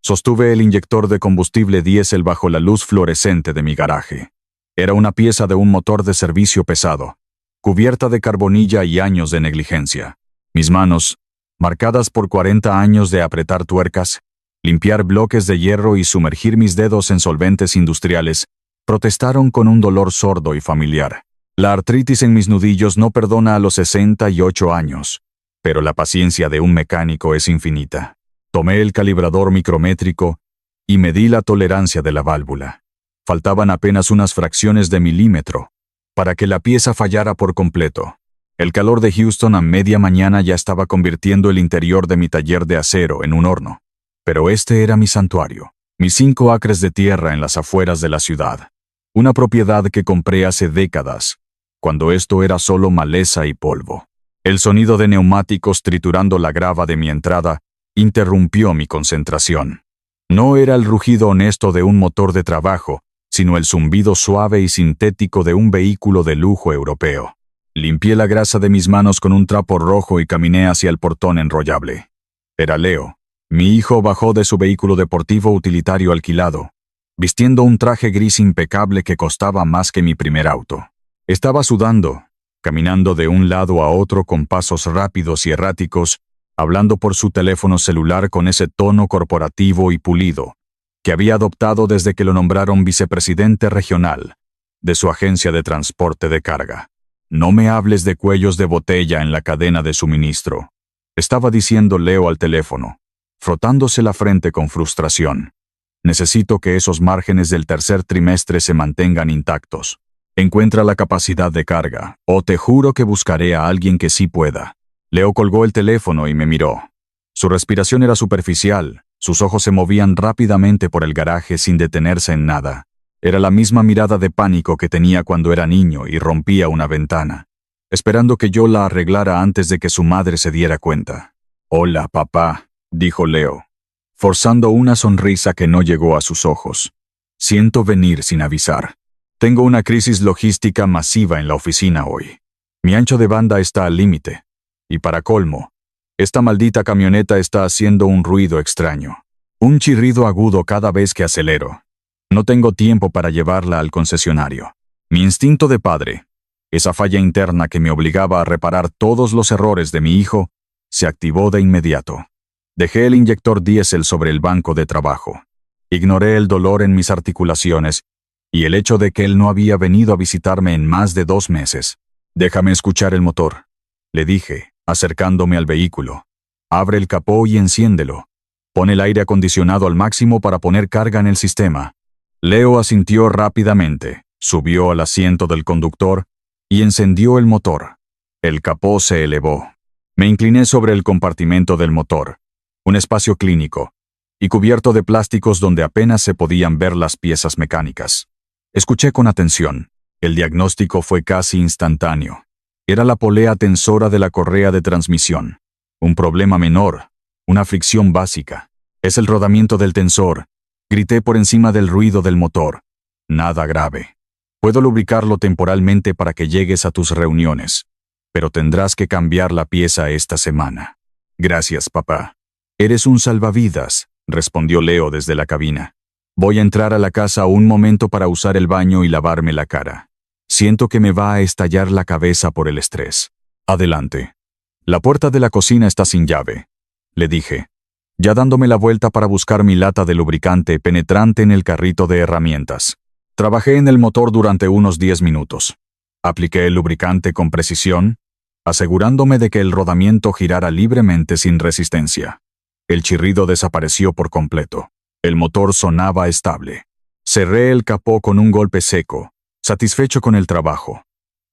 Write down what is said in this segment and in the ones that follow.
Sostuve el inyector de combustible diésel bajo la luz fluorescente de mi garaje. Era una pieza de un motor de servicio pesado, cubierta de carbonilla y años de negligencia. Mis manos, marcadas por 40 años de apretar tuercas, limpiar bloques de hierro y sumergir mis dedos en solventes industriales, protestaron con un dolor sordo y familiar. La artritis en mis nudillos no perdona a los 68 años, pero la paciencia de un mecánico es infinita. Tomé el calibrador micrométrico y medí la tolerancia de la válvula. Faltaban apenas unas fracciones de milímetro para que la pieza fallara por completo. El calor de Houston a media mañana ya estaba convirtiendo el interior de mi taller de acero en un horno. Pero este era mi santuario, mis 5 acres de tierra en las afueras de la ciudad. Una propiedad que compré hace décadas, cuando esto era solo maleza y polvo. El sonido de neumáticos triturando la grava de mi entrada interrumpió mi concentración. No era el rugido honesto de un motor de trabajo, sino el zumbido suave y sintético de un vehículo de lujo europeo. Limpié la grasa de mis manos con un trapo rojo y caminé hacia el portón enrollable. Era Leo. Mi hijo bajó de su vehículo deportivo utilitario alquilado, vistiendo un traje gris impecable que costaba más que mi primer auto. Estaba sudando, caminando de un lado a otro con pasos rápidos y erráticos, hablando por su teléfono celular con ese tono corporativo y pulido que había adoptado desde que lo nombraron vicepresidente regional de su agencia de transporte de carga. No me hables de cuellos de botella en la cadena de suministro, estaba diciendo Leo al teléfono, frotándose la frente con frustración. Necesito que esos márgenes del tercer trimestre se mantengan intactos. Encuentra la capacidad de carga, o te juro que buscaré a alguien que sí pueda. Leo colgó el teléfono y me miró. Su respiración era superficial, sus ojos se movían rápidamente por el garaje sin detenerse en nada. Era la misma mirada de pánico que tenía cuando era niño y rompía una ventana, esperando que yo la arreglara antes de que su madre se diera cuenta. «Hola, papá», dijo Leo, forzando una sonrisa que no llegó a sus ojos. «Siento venir sin avisar. Tengo una crisis logística masiva en la oficina hoy. Mi ancho de banda está al límite. Y para colmo, esta maldita camioneta está haciendo un ruido extraño. Un chirrido agudo cada vez que acelero. No tengo tiempo para llevarla al concesionario. Mi instinto de padre, esa falla interna que me obligaba a reparar todos los errores de mi hijo, se activó de inmediato. Dejé el inyector diésel sobre el banco de trabajo. Ignoré el dolor en mis articulaciones y el hecho de que él no había venido a visitarme en más de 2 meses. «Déjame escuchar el motor», le dije, acercándome al vehículo. «Abre el capó y enciéndelo. Pon el aire acondicionado al máximo para poner carga en el sistema». Leo asintió rápidamente, subió al asiento del conductor y encendió el motor. El capó se elevó. Me incliné sobre el compartimento del motor, un espacio clínico, y cubierto de plásticos donde apenas se podían ver las piezas mecánicas. Escuché con atención. El diagnóstico fue casi instantáneo. Era la polea tensora de la correa de transmisión. Un problema menor, una fricción básica. «Es el rodamiento del tensor», grité por encima del ruido del motor. «Nada grave. Puedo lubricarlo temporalmente para que llegues a tus reuniones, pero tendrás que cambiar la pieza esta semana». «Gracias, papá». «Eres un salvavidas», respondió Leo desde la cabina. «Voy a entrar a la casa un momento para usar el baño y lavarme la cara. Siento que me va a estallar la cabeza por el estrés». «Adelante». «La puerta de la cocina está sin llave», le dije, ya dándome la vuelta para buscar mi lata de lubricante penetrante en el carrito de herramientas. Trabajé en el motor durante unos 10 minutos. Apliqué el lubricante con precisión, asegurándome de que el rodamiento girara libremente sin resistencia. El chirrido desapareció por completo. El motor sonaba estable. Cerré el capó con un golpe seco, satisfecho con el trabajo.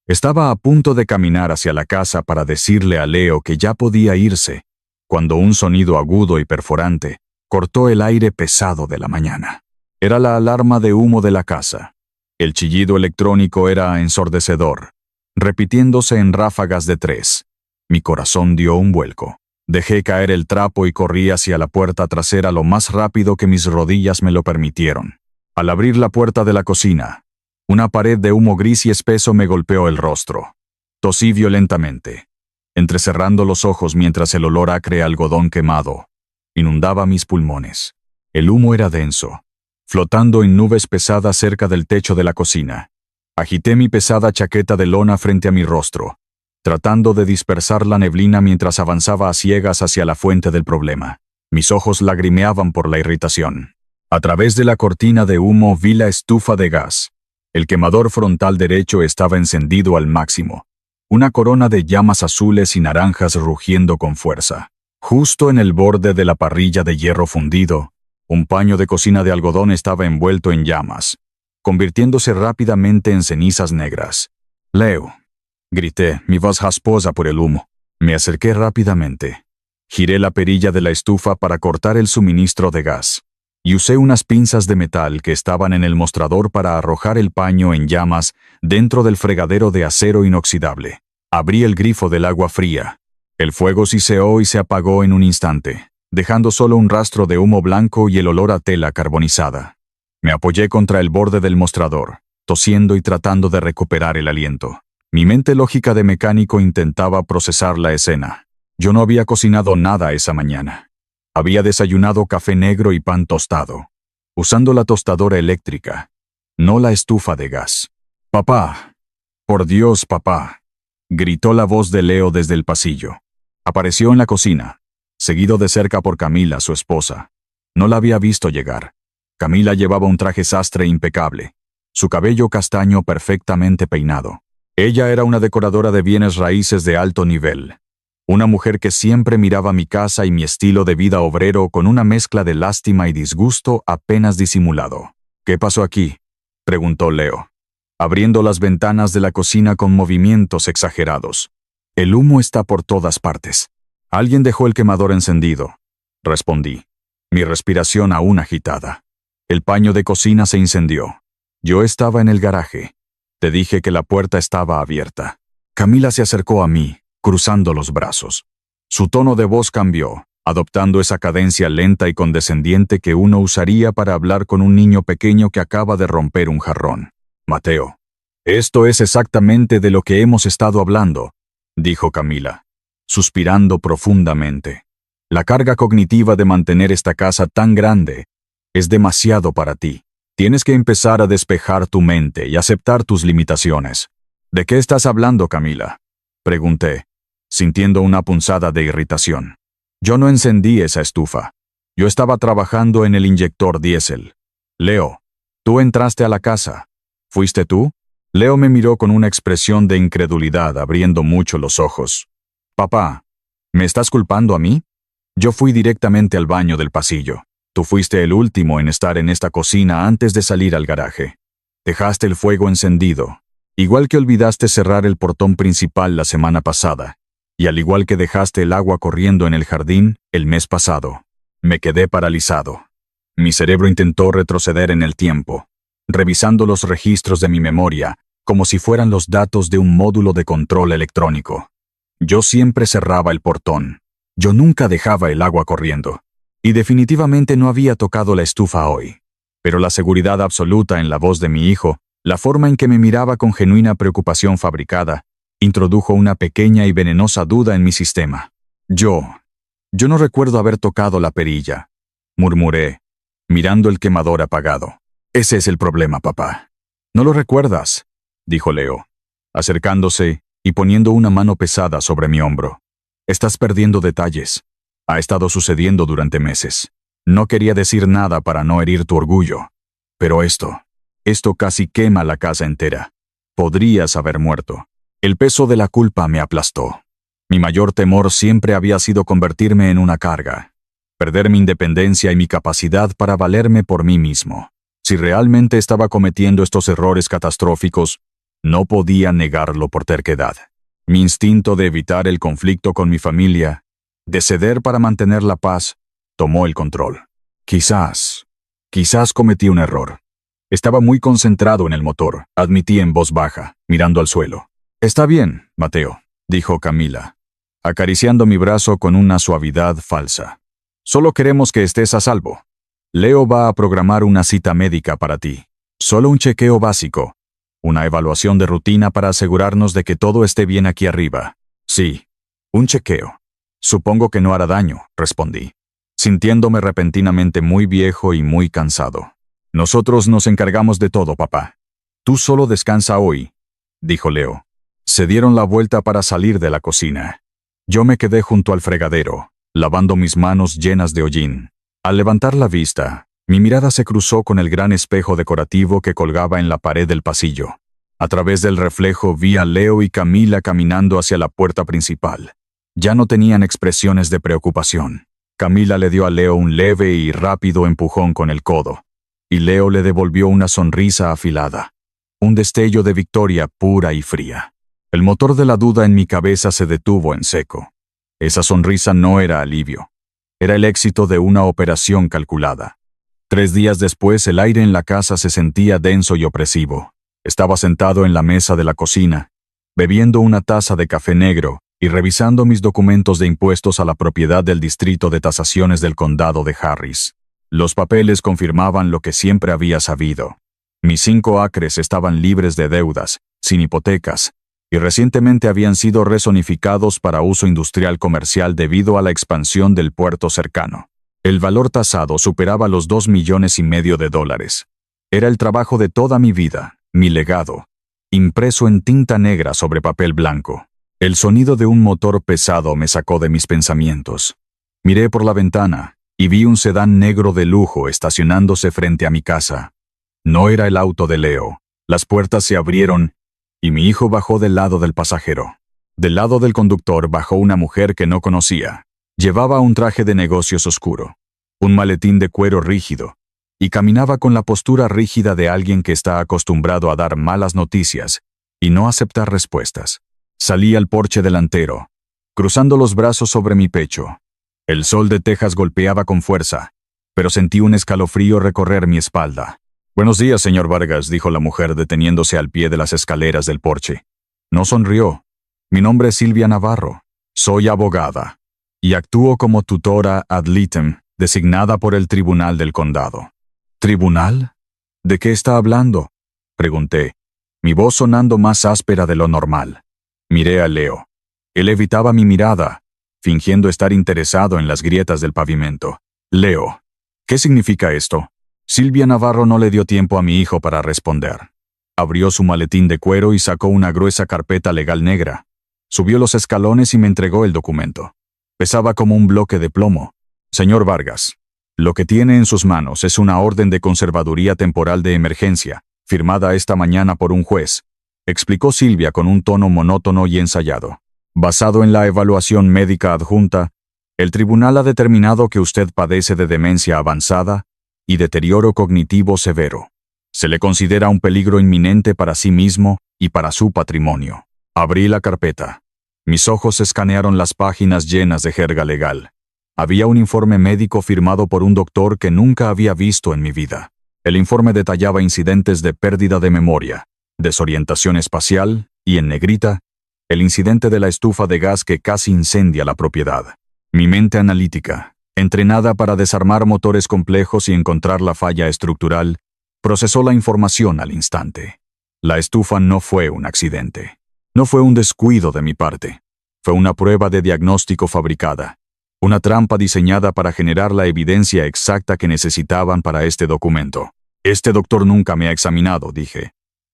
Estaba a punto de caminar hacia la casa para decirle a Leo que ya podía irse, cuando un sonido agudo y perforante cortó el aire pesado de la mañana. Era la alarma de humo de la casa. El chillido electrónico era ensordecedor, repitiéndose en ráfagas de 3. Mi corazón dio un vuelco. Dejé caer el trapo y corrí hacia la puerta trasera lo más rápido que mis rodillas me lo permitieron. Al abrir la puerta de la cocina, una pared de humo gris y espeso me golpeó el rostro. Tosí violentamente, entrecerrando los ojos mientras el olor acre a algodón quemado inundaba mis pulmones. El humo era denso, flotando en nubes pesadas cerca del techo de la cocina. Agité mi pesada chaqueta de lona frente a mi rostro, tratando de dispersar la neblina mientras avanzaba a ciegas hacia la fuente del problema. Mis ojos lagrimeaban por la irritación. A través de la cortina de humo vi la estufa de gas. El quemador frontal derecho estaba encendido al máximo, una corona de llamas azules y naranjas rugiendo con fuerza. Justo en el borde de la parrilla de hierro fundido, un paño de cocina de algodón estaba envuelto en llamas, convirtiéndose rápidamente en cenizas negras. «Leo», grité, mi voz jasposa por el humo. Me acerqué rápidamente. Giré la perilla de la estufa para cortar el suministro de gas, y usé unas pinzas de metal que estaban en el mostrador para arrojar el paño en llamas dentro del fregadero de acero inoxidable. Abrí el grifo del agua fría. El fuego siseó y se apagó en un instante, dejando solo un rastro de humo blanco y el olor a tela carbonizada. Me apoyé contra el borde del mostrador, tosiendo y tratando de recuperar el aliento. Mi mente lógica de mecánico intentaba procesar la escena. Yo no había cocinado nada esa mañana. Había desayunado café negro y pan tostado, usando la tostadora eléctrica, no la estufa de gas. «Papá, por Dios, papá», gritó la voz de Leo desde el pasillo. Apareció en la cocina, seguido de cerca por Camila, su esposa. No la había visto llegar. Camila llevaba un traje sastre impecable, su cabello castaño perfectamente peinado. Ella era una decoradora de bienes raíces de alto nivel. Una mujer que siempre miraba mi casa y mi estilo de vida obrero con una mezcla de lástima y disgusto apenas disimulado. «¿Qué pasó aquí?», preguntó Leo, abriendo las ventanas de la cocina con movimientos exagerados. «El humo está por todas partes. Alguien dejó el quemador encendido», respondí, mi respiración aún agitada. El paño de cocina se incendió. Yo estaba en el garaje. Te dije que la puerta estaba abierta. Camila se acercó a mí, cruzando los brazos. Su tono de voz cambió, adoptando esa cadencia lenta y condescendiente que uno usaría para hablar con un niño pequeño que acaba de romper un jarrón. «Mateo, esto es exactamente de lo que hemos estado hablando», dijo Camila, suspirando profundamente. «La carga cognitiva de mantener esta casa tan grande es demasiado para ti. Tienes que empezar a despejar tu mente y aceptar tus limitaciones». «¿De qué estás hablando, Camila?», pregunté, sintiendo una punzada de irritación. «Yo no encendí esa estufa. Yo estaba trabajando en el inyector diésel. Leo, tú entraste a la casa. ¿Fuiste tú?». Leo me miró con una expresión de incredulidad, abriendo mucho los ojos. «Papá, ¿me estás culpando a mí? Yo fui directamente al baño del pasillo. Tú fuiste el último en estar en esta cocina antes de salir al garaje. Dejaste el fuego encendido, igual que olvidaste cerrar el portón principal la semana pasada, y al igual que dejaste el agua corriendo en el jardín el mes pasado». Me quedé paralizado. Mi cerebro intentó retroceder en el tiempo, revisando los registros de mi memoria como si fueran los datos de un módulo de control electrónico. Yo siempre cerraba el portón. Yo nunca dejaba el agua corriendo. Y definitivamente no había tocado la estufa hoy. Pero la seguridad absoluta en la voz de mi hijo, la forma en que me miraba con genuina preocupación fabricada, introdujo una pequeña y venenosa duda en mi sistema. Yo no recuerdo haber tocado la perilla», murmuré, mirando el quemador apagado. «Ese es el problema, papá». «¿No lo recuerdas?», dijo Leo, acercándose y poniendo una mano pesada sobre mi hombro. «Estás perdiendo detalles. Ha estado sucediendo durante meses. No quería decir nada para no herir tu orgullo. Pero esto casi quema la casa entera. Podrías haber muerto». El peso de la culpa me aplastó. Mi mayor temor siempre había sido convertirme en una carga, perder mi independencia y mi capacidad para valerme por mí mismo. Si realmente estaba cometiendo estos errores catastróficos, no podía negarlo por terquedad. Mi instinto de evitar el conflicto con mi familia, de ceder para mantener la paz, tomó el control. Quizás cometí un error. Estaba muy concentrado en el motor, admití en voz baja, mirando al suelo. «Está bien, Mateo», dijo Camila, acariciando mi brazo con una suavidad falsa. «Solo queremos que estés a salvo. Leo va a programar una cita médica para ti. Solo un chequeo básico. Una evaluación de rutina para asegurarnos de que todo esté bien aquí arriba». «Sí, un chequeo. Supongo que no hará daño», respondí. sintiéndome repentinamente muy viejo y muy cansado. Nosotros nos encargamos de todo, papá. Tú solo descansa hoy, dijo Leo. Se dieron la vuelta para salir de la cocina. Yo me quedé junto al fregadero, lavando mis manos llenas de hollín. Al levantar la vista, mi mirada se cruzó con el gran espejo decorativo que colgaba en la pared del pasillo. A través del reflejo vi a Leo y Camila caminando hacia la puerta principal. Ya no tenían expresiones de preocupación. Camila le dio a Leo un leve y rápido empujón con el codo, y Leo le devolvió una sonrisa afilada. Un destello de victoria pura y fría. El motor de la duda en mi cabeza se detuvo en seco. Esa sonrisa no era alivio. Era el éxito de una operación calculada. 3 días después, el aire en la casa se sentía denso y opresivo. Estaba sentado en la mesa de la cocina, bebiendo una taza de café negro y revisando mis documentos de impuestos a la propiedad del Distrito de Tasaciones del Condado de Harris. Los papeles confirmaban lo que siempre había sabido. Mis 5 acres estaban libres de deudas, sin hipotecas, y recientemente habían sido rezonificados para uso industrial comercial debido a la expansión del puerto cercano. El valor tasado superaba los $2,5 millones. Era el trabajo de toda mi vida, mi legado, impreso en tinta negra sobre papel blanco. El sonido de un motor pesado me sacó de mis pensamientos. Miré por la ventana y vi un sedán negro de lujo estacionándose frente a mi casa. No era el auto de Leo. Las puertas se abrieron y mi hijo bajó del lado del pasajero. Del lado del conductor bajó una mujer que no conocía. Llevaba un traje de negocios oscuro, un maletín de cuero rígido, y caminaba con la postura rígida de alguien que está acostumbrado a dar malas noticias y no aceptar respuestas. Salí al porche delantero, cruzando los brazos sobre mi pecho. El sol de Texas golpeaba con fuerza, pero sentí un escalofrío recorrer mi espalda. «Buenos días, señor Vargas», dijo la mujer deteniéndose al pie de las escaleras del porche. No sonrió. «Mi nombre es Silvia Navarro. Soy abogada y actúo como tutora ad litem designada por el Tribunal del Condado». «¿Tribunal? ¿De qué está hablando?», pregunté, mi voz sonando más áspera de lo normal. Miré a Leo. Él evitaba mi mirada, fingiendo estar interesado en las grietas del pavimento. «Leo, ¿qué significa esto?». Silvia Navarro no le dio tiempo a mi hijo para responder. Abrió su maletín de cuero y sacó una gruesa carpeta legal negra. Subió los escalones y me entregó el documento. Pesaba como un bloque de plomo. «Señor Vargas, lo que tiene en sus manos es una orden de conservaduría temporal de emergencia, firmada esta mañana por un juez», explicó Silvia con un tono monótono y ensayado. «Basado en la evaluación médica adjunta, el tribunal ha determinado que usted padece de demencia avanzada y deterioro cognitivo severo. Se le considera un peligro inminente para sí mismo y para su patrimonio». Abrí la carpeta. Mis ojos escanearon las páginas llenas de jerga legal. Había un informe médico firmado por un doctor que nunca había visto en mi vida. El informe detallaba incidentes de pérdida de memoria, desorientación espacial y, en negrita, el incidente de la estufa de gas que casi incendia la propiedad. Mi mente analítica, entrenada para desarmar motores complejos y encontrar la falla estructural, procesó la información al instante. La estufa no fue un accidente. No fue un descuido de mi parte. Fue una prueba de diagnóstico fabricada. Una trampa diseñada para generar la evidencia exacta que necesitaban para este documento. «Este doctor nunca me ha examinado», dije.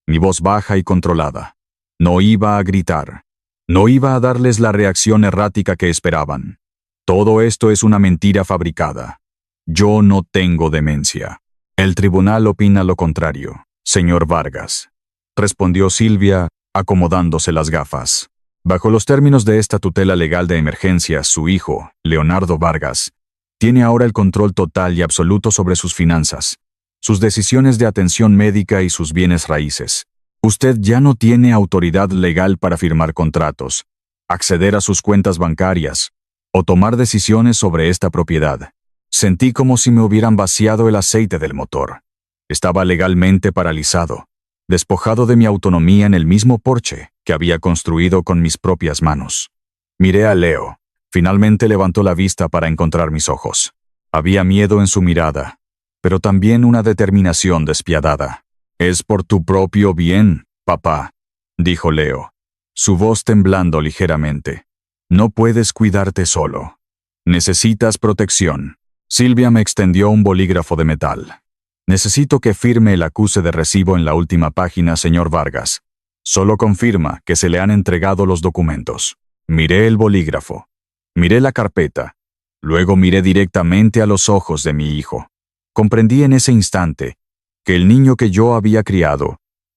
Mi voz baja y controlada. No iba a gritar. No iba a darles la reacción errática que esperaban. Todo esto es una mentira fabricada. Yo no tengo demencia. El tribunal opina lo contrario, señor Vargas, respondió Silvia, acomodándose las gafas. Bajo los términos de esta tutela legal de emergencia, su hijo, Leonardo Vargas, tiene ahora el control total y absoluto sobre sus finanzas, sus decisiones de atención médica y sus bienes raíces. Usted ya no tiene autoridad legal para firmar contratos, acceder a sus cuentas bancarias o tomar decisiones sobre esta propiedad. Sentí como si me hubieran vaciado el aceite del motor. Estaba legalmente paralizado, despojado de mi autonomía en el mismo porche que había construido con mis propias manos. Miré a Leo. Finalmente levantó la vista para encontrar mis ojos. Había miedo en su mirada, pero también una determinación despiadada. «Es por tu propio bien, papá», dijo Leo, su voz temblando ligeramente. «No puedes cuidarte solo. Necesitas protección. Silvia me extendió un bolígrafo de metal. Necesito que firme el acuse de recibo en la última página, señor Vargas. Solo confirma que se le han entregado los documentos. Miré el bolígrafo. Miré la carpeta. Luego miré directamente a los ojos de mi hijo. Comprendí en ese instante que el niño que yo había criado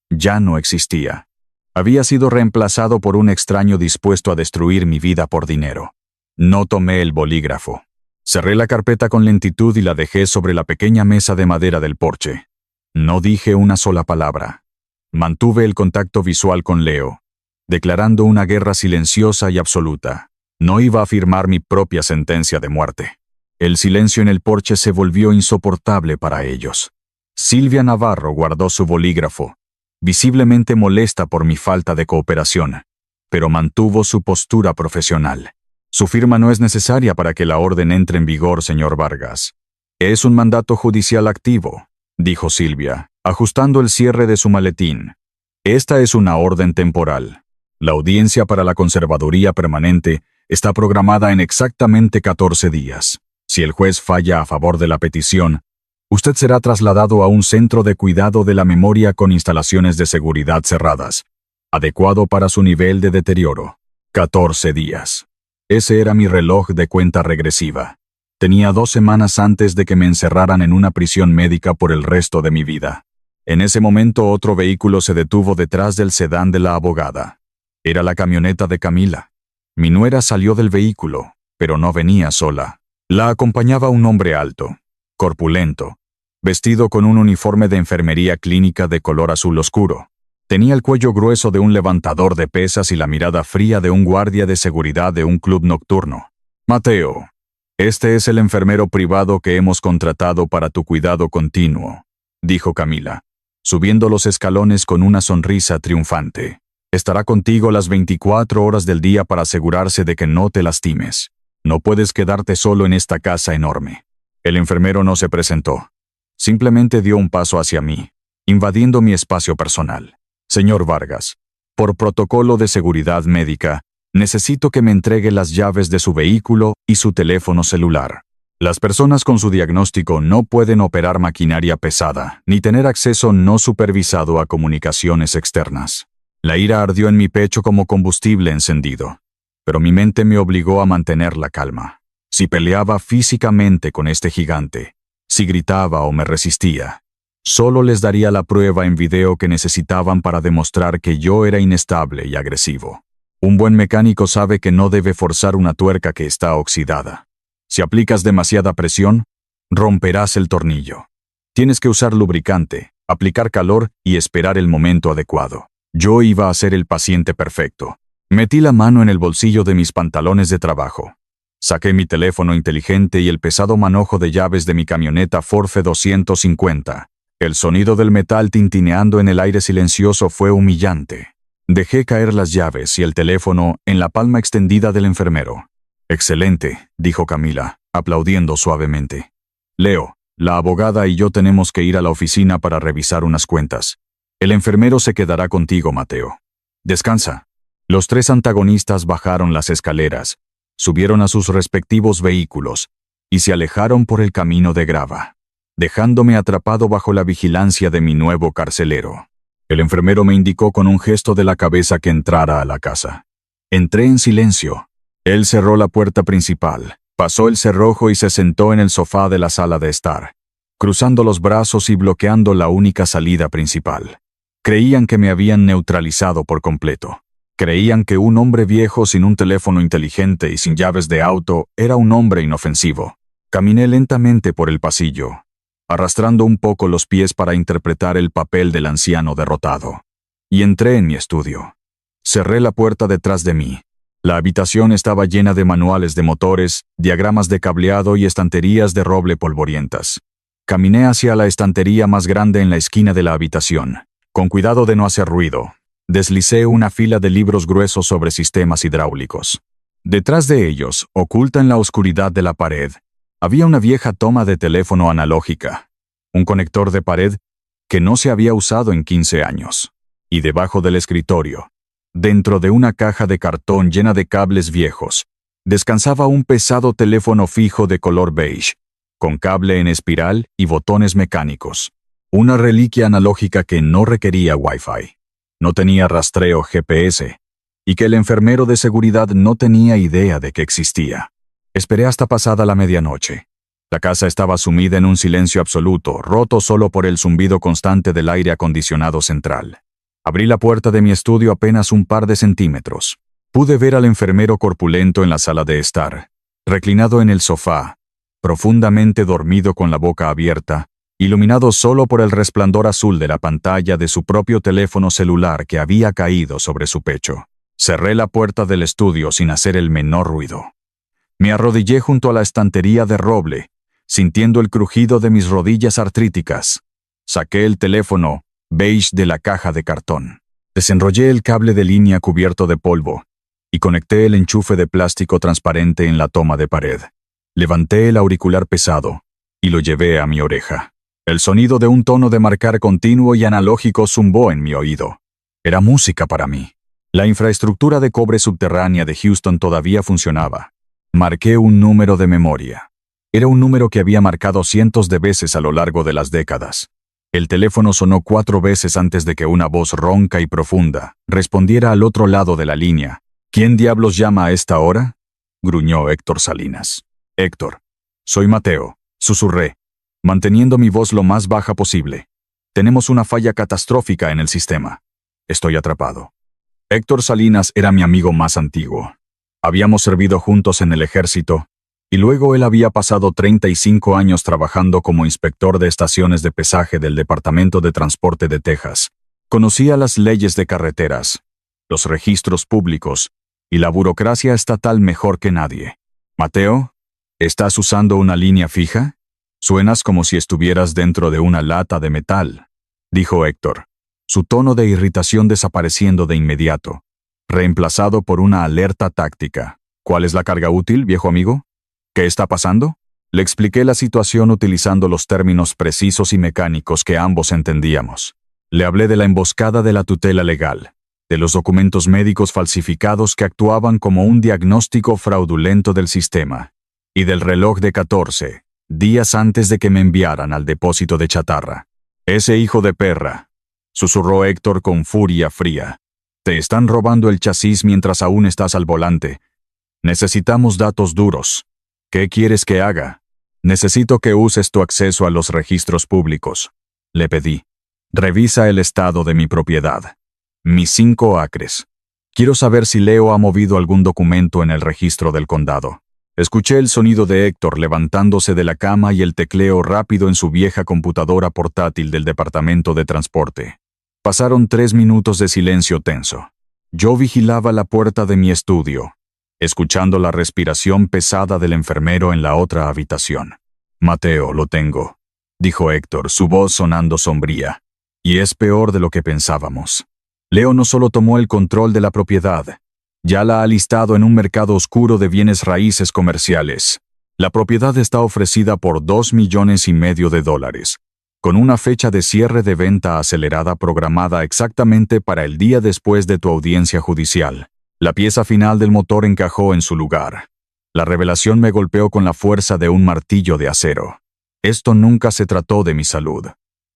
ya no existía. Había sido reemplazado por un extraño dispuesto a destruir mi vida por dinero. No tomé el bolígrafo. Cerré la carpeta con lentitud y la dejé sobre la pequeña mesa de madera del porche. No dije una sola palabra. Mantuve el contacto visual con Leo, declarando una guerra silenciosa y absoluta. No iba a firmar mi propia sentencia de muerte. El silencio en el porche se volvió insoportable para ellos. Silvia Navarro guardó su bolígrafo, visiblemente molesta por mi falta de cooperación, pero mantuvo su postura profesional. Su firma no es necesaria para que la orden entre en vigor, señor Vargas. Es un mandato judicial activo, dijo Silvia, ajustando el cierre de su maletín. Esta es una orden temporal. La audiencia para la conservaduría permanente está programada en exactamente 14 días. Si el juez falla a favor de la petición, usted será trasladado a un centro de cuidado de la memoria con instalaciones de seguridad cerradas, adecuado para su nivel de deterioro. 14 días. Ese era mi reloj de cuenta regresiva. Tenía 2 semanas antes de que me encerraran en una prisión médica por el resto de mi vida. En ese momento otro vehículo se detuvo detrás del sedán de la abogada. Era la camioneta de Camila. Mi nuera salió del vehículo, pero no venía sola. La acompañaba un hombre alto, corpulento, vestido con un uniforme de enfermería clínica de color azul oscuro. Tenía el cuello grueso de un levantador de pesas y la mirada fría de un guardia de seguridad de un club nocturno. Mateo, este es el enfermero privado que hemos contratado para tu cuidado continuo, dijo Camila, subiendo los escalones con una sonrisa triunfante. Estará contigo las 24 horas del día para asegurarse de que no te lastimes. No puedes quedarte solo en esta casa enorme. El enfermero no se presentó. Simplemente dio un paso hacia mí, invadiendo mi espacio personal. Señor Vargas, por protocolo de seguridad médica, necesito que me entregue las llaves de su vehículo y su teléfono celular. Las personas con su diagnóstico no pueden operar maquinaria pesada, ni tener acceso no supervisado a comunicaciones externas. La ira ardió en mi pecho como combustible encendido, pero mi mente me obligó a mantener la calma. Si peleaba físicamente con este gigante, si gritaba o me resistía, solo les daría la prueba en video que necesitaban para demostrar que yo era inestable y agresivo. Un buen mecánico sabe que no debe forzar una tuerca que está oxidada. Si aplicas demasiada presión, romperás el tornillo. Tienes que usar lubricante, aplicar calor y esperar el momento adecuado. Yo iba a ser el paciente perfecto. Metí la mano en el bolsillo de mis pantalones de trabajo. Saqué mi teléfono inteligente y el pesado manojo de llaves de mi camioneta Ford F-250. El sonido del metal tintineando en el aire silencioso fue humillante. Dejé caer las llaves y el teléfono en la palma extendida del enfermero. «Excelente», dijo Camila, aplaudiendo suavemente. «Leo, la abogada y yo tenemos que ir a la oficina para revisar unas cuentas. El enfermero se quedará contigo, Mateo. Descansa». Los 3 antagonistas bajaron las escaleras, subieron a sus respectivos vehículos y se alejaron por el camino de grava, dejándome atrapado bajo la vigilancia de mi nuevo carcelero. El enfermero me indicó con un gesto de la cabeza que entrara a la casa. Entré en silencio. Él cerró la puerta principal, pasó el cerrojo y se sentó en el sofá de la sala de estar, cruzando los brazos y bloqueando la única salida principal. Creían que me habían neutralizado por completo. Creían que un hombre viejo sin un teléfono inteligente y sin llaves de auto era un hombre inofensivo. Caminé lentamente por el pasillo, arrastrando un poco los pies para interpretar el papel del anciano derrotado. Y entré en mi estudio. Cerré la puerta detrás de mí. La habitación estaba llena de manuales de motores, diagramas de cableado y estanterías de roble polvorientas. Caminé hacia la estantería más grande en la esquina de la habitación. Con cuidado de no hacer ruido, deslicé una fila de libros gruesos sobre sistemas hidráulicos. Detrás de ellos, oculta en la oscuridad de la pared, había una vieja toma de teléfono analógica, un conector de pared que no se había usado en 15 años. Y debajo del escritorio, dentro de una caja de cartón llena de cables viejos, descansaba un pesado teléfono fijo de color beige, con cable en espiral y botones mecánicos. Una reliquia analógica que no requería Wi-Fi. No tenía rastreo GPS, y que el enfermero de seguridad no tenía idea de que existía. Esperé hasta pasada la medianoche. La casa estaba sumida en un silencio absoluto, roto solo por el zumbido constante del aire acondicionado central. Abrí la puerta de mi estudio apenas un par de centímetros. Pude ver al enfermero corpulento en la sala de estar, reclinado en el sofá, profundamente dormido con la boca abierta, iluminado solo por el resplandor azul de la pantalla de su propio teléfono celular que había caído sobre su pecho. Cerré la puerta del estudio sin hacer el menor ruido. Me arrodillé junto a la estantería de roble, sintiendo el crujido de mis rodillas artríticas. Saqué el teléfono beige de la caja de cartón. Desenrollé el cable de línea cubierto de polvo y conecté el enchufe de plástico transparente en la toma de pared. Levanté el auricular pesado y lo llevé a mi oreja. El sonido de un tono de marcar continuo y analógico zumbó en mi oído. Era música para mí. La infraestructura de cobre subterránea de Houston todavía funcionaba. Marqué un número de memoria. Era un número que había marcado cientos de veces a lo largo de las décadas. El teléfono sonó 4 veces antes de que una voz ronca y profunda respondiera al otro lado de la línea. ¿Quién diablos llama a esta hora?, gruñó Héctor Salinas. Héctor. Soy Mateo, susurré, manteniendo mi voz lo más baja posible. Tenemos una falla catastrófica en el sistema. Estoy atrapado. Héctor Salinas era mi amigo más antiguo. Habíamos servido juntos en el ejército, y luego él había pasado 35 años trabajando como inspector de estaciones de pesaje del Departamento de Transporte de Texas. Conocía las leyes de carreteras, los registros públicos y la burocracia estatal mejor que nadie. Mateo, ¿estás usando una línea fija? Suenas como si estuvieras dentro de una lata de metal, dijo Héctor, su tono de irritación desapareciendo de inmediato, reemplazado por una alerta táctica. ¿Cuál es la carga útil, viejo amigo? ¿Qué está pasando? Le expliqué la situación utilizando los términos precisos y mecánicos que ambos entendíamos. Le hablé de la emboscada de la tutela legal, de los documentos médicos falsificados que actuaban como un diagnóstico fraudulento del sistema, y del reloj de 14 días antes de que me enviaran al depósito de chatarra. Ese hijo de perra, susurró Héctor con furia fría. Te están robando el chasis mientras aún estás al volante. Necesitamos datos duros. ¿Qué quieres que haga? Necesito que uses tu acceso a los registros públicos. Le pedí. Revisa el estado de mi propiedad. Mis 5 acres. Quiero saber si Leo ha movido algún documento en el registro del condado. Escuché el sonido de Héctor levantándose de la cama y el tecleo rápido en su vieja computadora portátil del Departamento de Transporte. Pasaron 3 minutos de silencio tenso. Yo vigilaba la puerta de mi estudio, escuchando la respiración pesada del enfermero en la otra habitación. Mateo, lo tengo, dijo Héctor, su voz sonando sombría. Y es peor de lo que pensábamos. Leo no solo tomó el control de la propiedad, ya la ha listado en un mercado oscuro de bienes raíces comerciales. La propiedad está ofrecida por $2,5 millones, con una fecha de cierre de venta acelerada programada exactamente para el día después de tu audiencia judicial. La pieza final del motor encajó en su lugar. La revelación me golpeó con la fuerza de un martillo de acero. Esto nunca se trató de mi salud.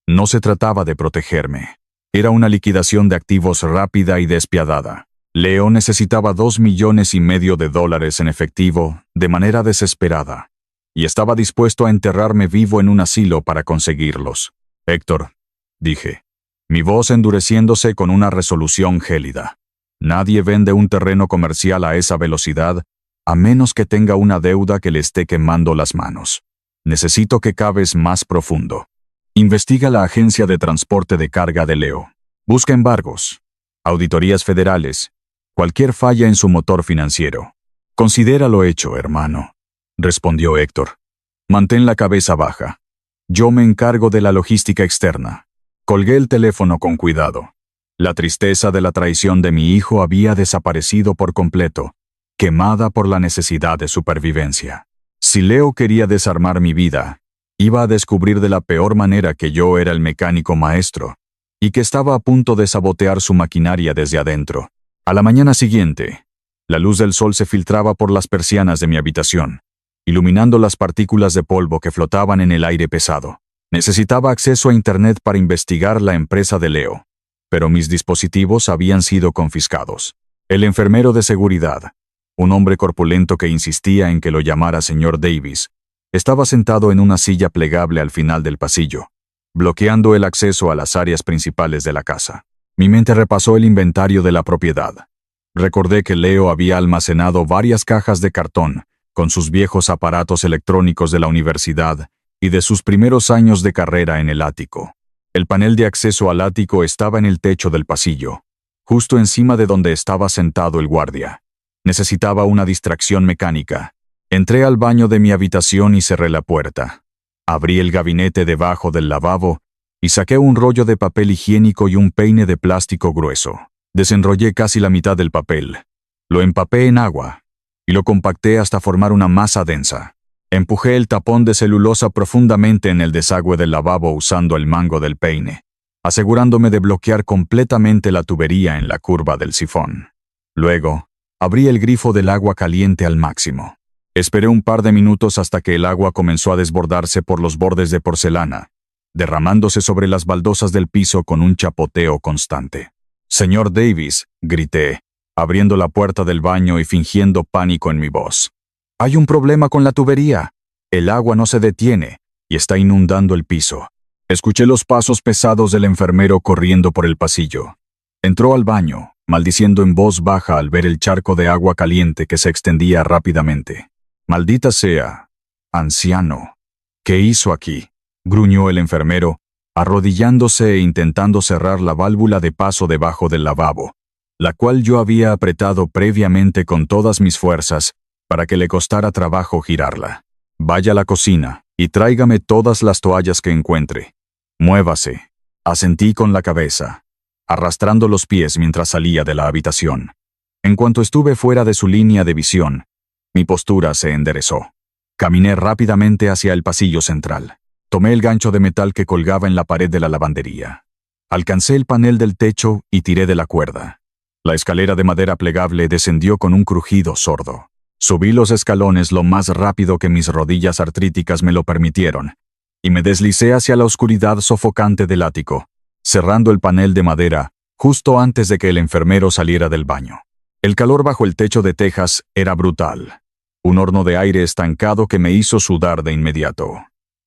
No se trataba de protegerme. Era una liquidación de activos rápida y despiadada. Leo necesitaba $2,5 millones en efectivo, de manera desesperada, y estaba dispuesto a enterrarme vivo en un asilo para conseguirlos. Héctor, dije, mi voz endureciéndose con una resolución gélida. Nadie vende un terreno comercial a esa velocidad, a menos que tenga una deuda que le esté quemando las manos. Necesito que caves más profundo. Investiga la agencia de transporte de carga de Leo. Busca embargos, auditorías federales, cualquier falla en su motor financiero. Considéralo hecho, hermano, respondió Héctor. Mantén la cabeza baja. Yo me encargo de la logística externa. Colgué el teléfono con cuidado. La tristeza de la traición de mi hijo había desaparecido por completo, quemada por la necesidad de supervivencia. Si Leo quería desarmar mi vida, iba a descubrir de la peor manera que yo era el mecánico maestro, y que estaba a punto de sabotear su maquinaria desde adentro. A la mañana siguiente, la luz del sol se filtraba por las persianas de mi habitación, iluminando las partículas de polvo que flotaban en el aire pesado. Necesitaba acceso a Internet para investigar la empresa de Leo, pero mis dispositivos habían sido confiscados. El enfermero de seguridad, un hombre corpulento que insistía en que lo llamara señor Davis, estaba sentado en una silla plegable al final del pasillo, bloqueando el acceso a las áreas principales de la casa. Mi mente repasó el inventario de la propiedad. Recordé que Leo había almacenado varias cajas de cartón con sus viejos aparatos electrónicos de la universidad y de sus primeros años de carrera en el ático. El panel de acceso al ático estaba en el techo del pasillo, justo encima de donde estaba sentado el guardia. Necesitaba una distracción mecánica. Entré al baño de mi habitación y cerré la puerta. Abrí el gabinete debajo del lavabo y saqué un rollo de papel higiénico y un peine de plástico grueso. Desenrollé casi la mitad del papel. Lo empapé en agua y lo compacté hasta formar una masa densa. Empujé el tapón de celulosa profundamente en el desagüe del lavabo usando el mango del peine, asegurándome de bloquear completamente la tubería en la curva del sifón. Luego, abrí el grifo del agua caliente al máximo. Esperé un par de minutos hasta que el agua comenzó a desbordarse por los bordes de porcelana, derramándose sobre las baldosas del piso con un chapoteo constante. «Señor Davis», grité, abriendo la puerta del baño y fingiendo pánico en mi voz. «Hay un problema con la tubería. El agua no se detiene y está inundando el piso». Escuché los pasos pesados del enfermero corriendo por el pasillo. Entró al baño, maldiciendo en voz baja al ver el charco de agua caliente que se extendía rápidamente. «Maldita sea, anciano. ¿Qué hizo aquí?», gruñó el enfermero, arrodillándose e intentando cerrar la válvula de paso debajo del lavabo, la cual yo había apretado previamente con todas mis fuerzas para que le costara trabajo girarla. «Vaya a la cocina y tráigame todas las toallas que encuentre. Muévase», asentí con la cabeza, arrastrando los pies mientras salía de la habitación. En cuanto estuve fuera de su línea de visión, mi postura se enderezó. Caminé rápidamente hacia el pasillo central. Tomé el gancho de metal que colgaba en la pared de la lavandería. Alcancé el panel del techo y tiré de la cuerda. La escalera de madera plegable descendió con un crujido sordo. Subí los escalones lo más rápido que mis rodillas artríticas me lo permitieron, y me deslicé hacia la oscuridad sofocante del ático, cerrando el panel de madera justo antes de que el enfermero saliera del baño. El calor bajo el techo de tejas era brutal. Un horno de aire estancado que me hizo sudar de inmediato.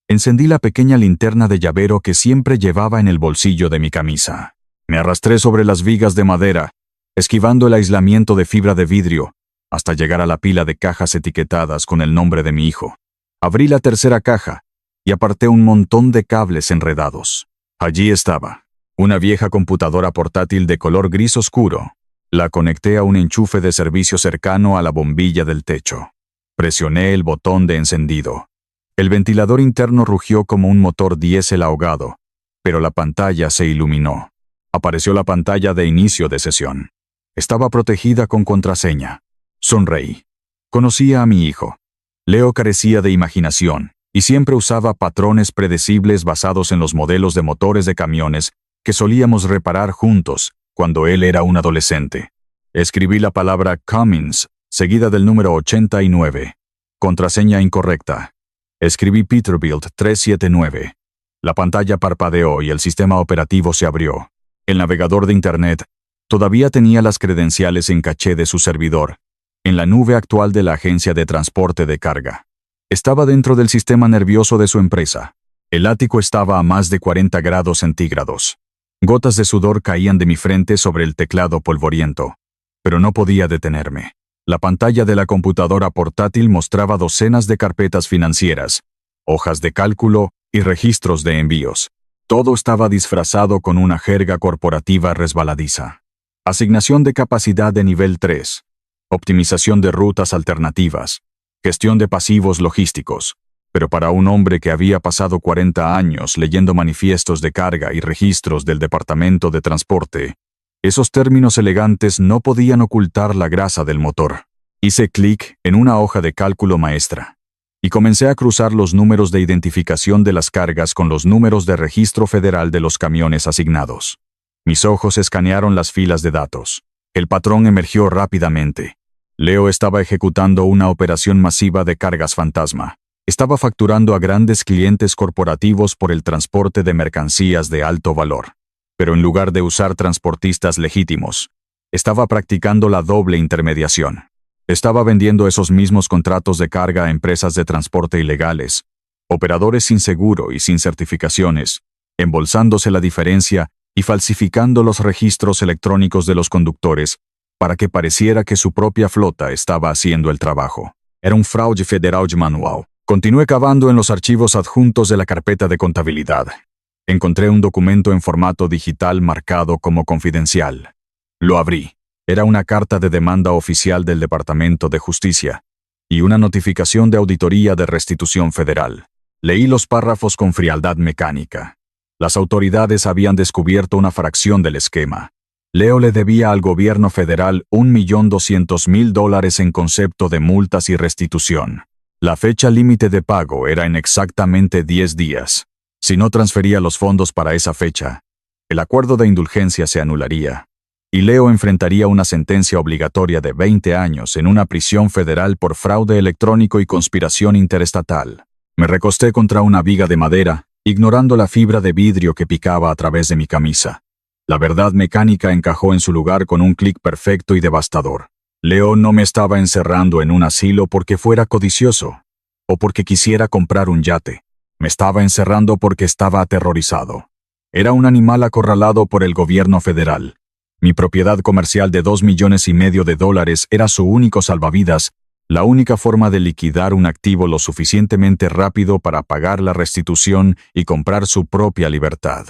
Encendí la pequeña linterna de llavero que siempre llevaba en el bolsillo de mi camisa. Me arrastré sobre las vigas de madera, esquivando el aislamiento de fibra de vidrio, hasta llegar a la pila de cajas etiquetadas con el nombre de mi hijo. Abrí la tercera caja y aparté un montón de cables enredados. Allí estaba, una vieja computadora portátil de color gris oscuro. La conecté a un enchufe de servicio cercano a la bombilla del techo. Presioné el botón de encendido. El ventilador interno rugió como un motor diésel ahogado, pero la pantalla se iluminó. Apareció la pantalla de inicio de sesión. Estaba protegida con contraseña. Sonreí. Conocía a mi hijo. Leo carecía de imaginación y siempre usaba patrones predecibles basados en los modelos de motores de camiones que solíamos reparar juntos cuando él era un adolescente. Escribí la palabra Cummins, seguida del número 89. Contraseña incorrecta. Escribí Peterbilt 379. La pantalla parpadeó y el sistema operativo se abrió. El navegador de Internet todavía tenía las credenciales en caché de su servidor, en la nube actual de la agencia de transporte de carga. Estaba dentro del sistema nervioso de su empresa. El ático estaba a más de 40 grados centígrados. Gotas de sudor caían de mi frente sobre el teclado polvoriento, pero no podía detenerme. La pantalla de la computadora portátil mostraba docenas de carpetas financieras, hojas de cálculo y registros de envíos. Todo estaba disfrazado con una jerga corporativa resbaladiza. Asignación de capacidad de nivel 3. Optimización de rutas alternativas. Gestión de pasivos logísticos. Pero para un hombre que había pasado 40 años leyendo manifiestos de carga y registros del Departamento de Transporte, esos términos elegantes no podían ocultar la grasa del motor. Hice clic en una hoja de cálculo maestra y comencé a cruzar los números de identificación de las cargas con los números de registro federal de los camiones asignados. Mis ojos escanearon las filas de datos. El patrón emergió rápidamente. Leo estaba ejecutando una operación masiva de cargas fantasma. Estaba facturando a grandes clientes corporativos por el transporte de mercancías de alto valor. Pero en lugar de usar transportistas legítimos, estaba practicando la doble intermediación. Estaba vendiendo esos mismos contratos de carga a empresas de transporte ilegales, operadores sin seguro y sin certificaciones, embolsándose la diferencia y falsificando los registros electrónicos de los conductores para que pareciera que su propia flota estaba haciendo el trabajo. Era un fraude federal manual. Continué cavando en los archivos adjuntos de la carpeta de contabilidad. Encontré un documento en formato digital marcado como confidencial. Lo abrí. Era una carta de demanda oficial del Departamento de Justicia y una notificación de auditoría de restitución federal. Leí los párrafos con frialdad mecánica. Las autoridades habían descubierto una fracción del esquema. Leo le debía al gobierno federal $1.200.000 en concepto de multas y restitución. La fecha límite de pago era en exactamente 10 días. Si no transfería los fondos para esa fecha, el acuerdo de indulgencia se anularía, y Leo enfrentaría una sentencia obligatoria de 20 años en una prisión federal por fraude electrónico y conspiración interestatal. Me recosté contra una viga de madera, ignorando la fibra de vidrio que picaba a través de mi camisa. La verdad mecánica encajó en su lugar con un clic perfecto y devastador. Leo no me estaba encerrando en un asilo porque fuera codicioso, o porque quisiera comprar un yate. Me estaba encerrando porque estaba aterrorizado. Era un animal acorralado por el gobierno federal. Mi propiedad comercial de $2,5 millones era su único salvavidas, la única forma de liquidar un activo lo suficientemente rápido para pagar la restitución y comprar su propia libertad.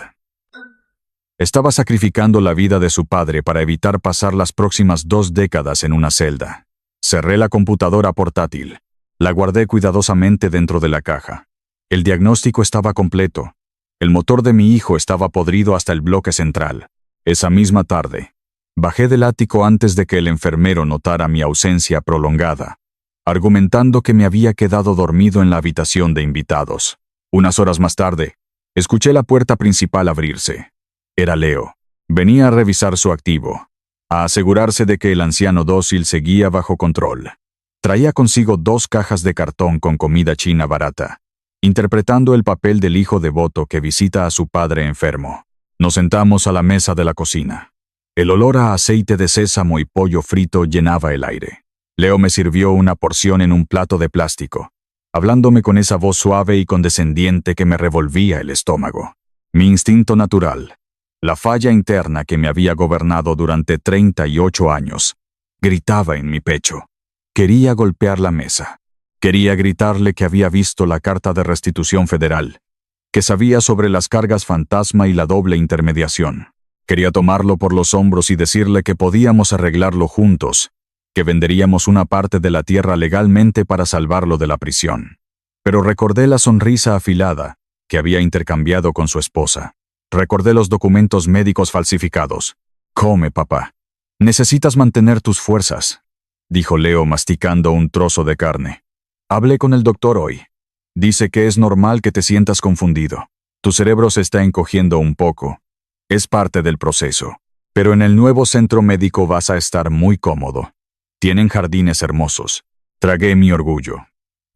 Estaba sacrificando la vida de su padre para evitar pasar las próximas 2 décadas en una celda. Cerré la computadora portátil. La guardé cuidadosamente dentro de la caja. El diagnóstico estaba completo. El motor de mi hijo estaba podrido hasta el bloque central. Esa misma tarde, bajé del ático antes de que el enfermero notara mi ausencia prolongada, argumentando que me había quedado dormido en la habitación de invitados. Unas horas más tarde, escuché la puerta principal abrirse. Era Leo. Venía a revisar su activo, a asegurarse de que el anciano dócil seguía bajo control. Traía consigo 2 cajas de cartón con comida china barata, interpretando el papel del hijo devoto que visita a su padre enfermo. Nos sentamos a la mesa de la cocina. El olor a aceite de sésamo y pollo frito llenaba el aire. Leo me sirvió una porción en un plato de plástico, hablándome con esa voz suave y condescendiente que me revolvía el estómago. Mi instinto natural, la falla interna que me había gobernado durante 38 años, gritaba en mi pecho. Quería golpear la mesa. Quería gritarle que había visto la carta de restitución federal, que sabía sobre las cargas fantasma y la doble intermediación. Quería tomarlo por los hombros y decirle que podíamos arreglarlo juntos, que venderíamos una parte de la tierra legalmente para salvarlo de la prisión. Pero recordé la sonrisa afilada que había intercambiado con su esposa. Recordé los documentos médicos falsificados. «Come, papá. Necesitas mantener tus fuerzas», dijo Leo masticando un trozo de carne. «Hablé con el doctor hoy. Dice que es normal que te sientas confundido. Tu cerebro se está encogiendo un poco. Es parte del proceso. Pero en el nuevo centro médico vas a estar muy cómodo. Tienen jardines hermosos». Tragué mi orgullo.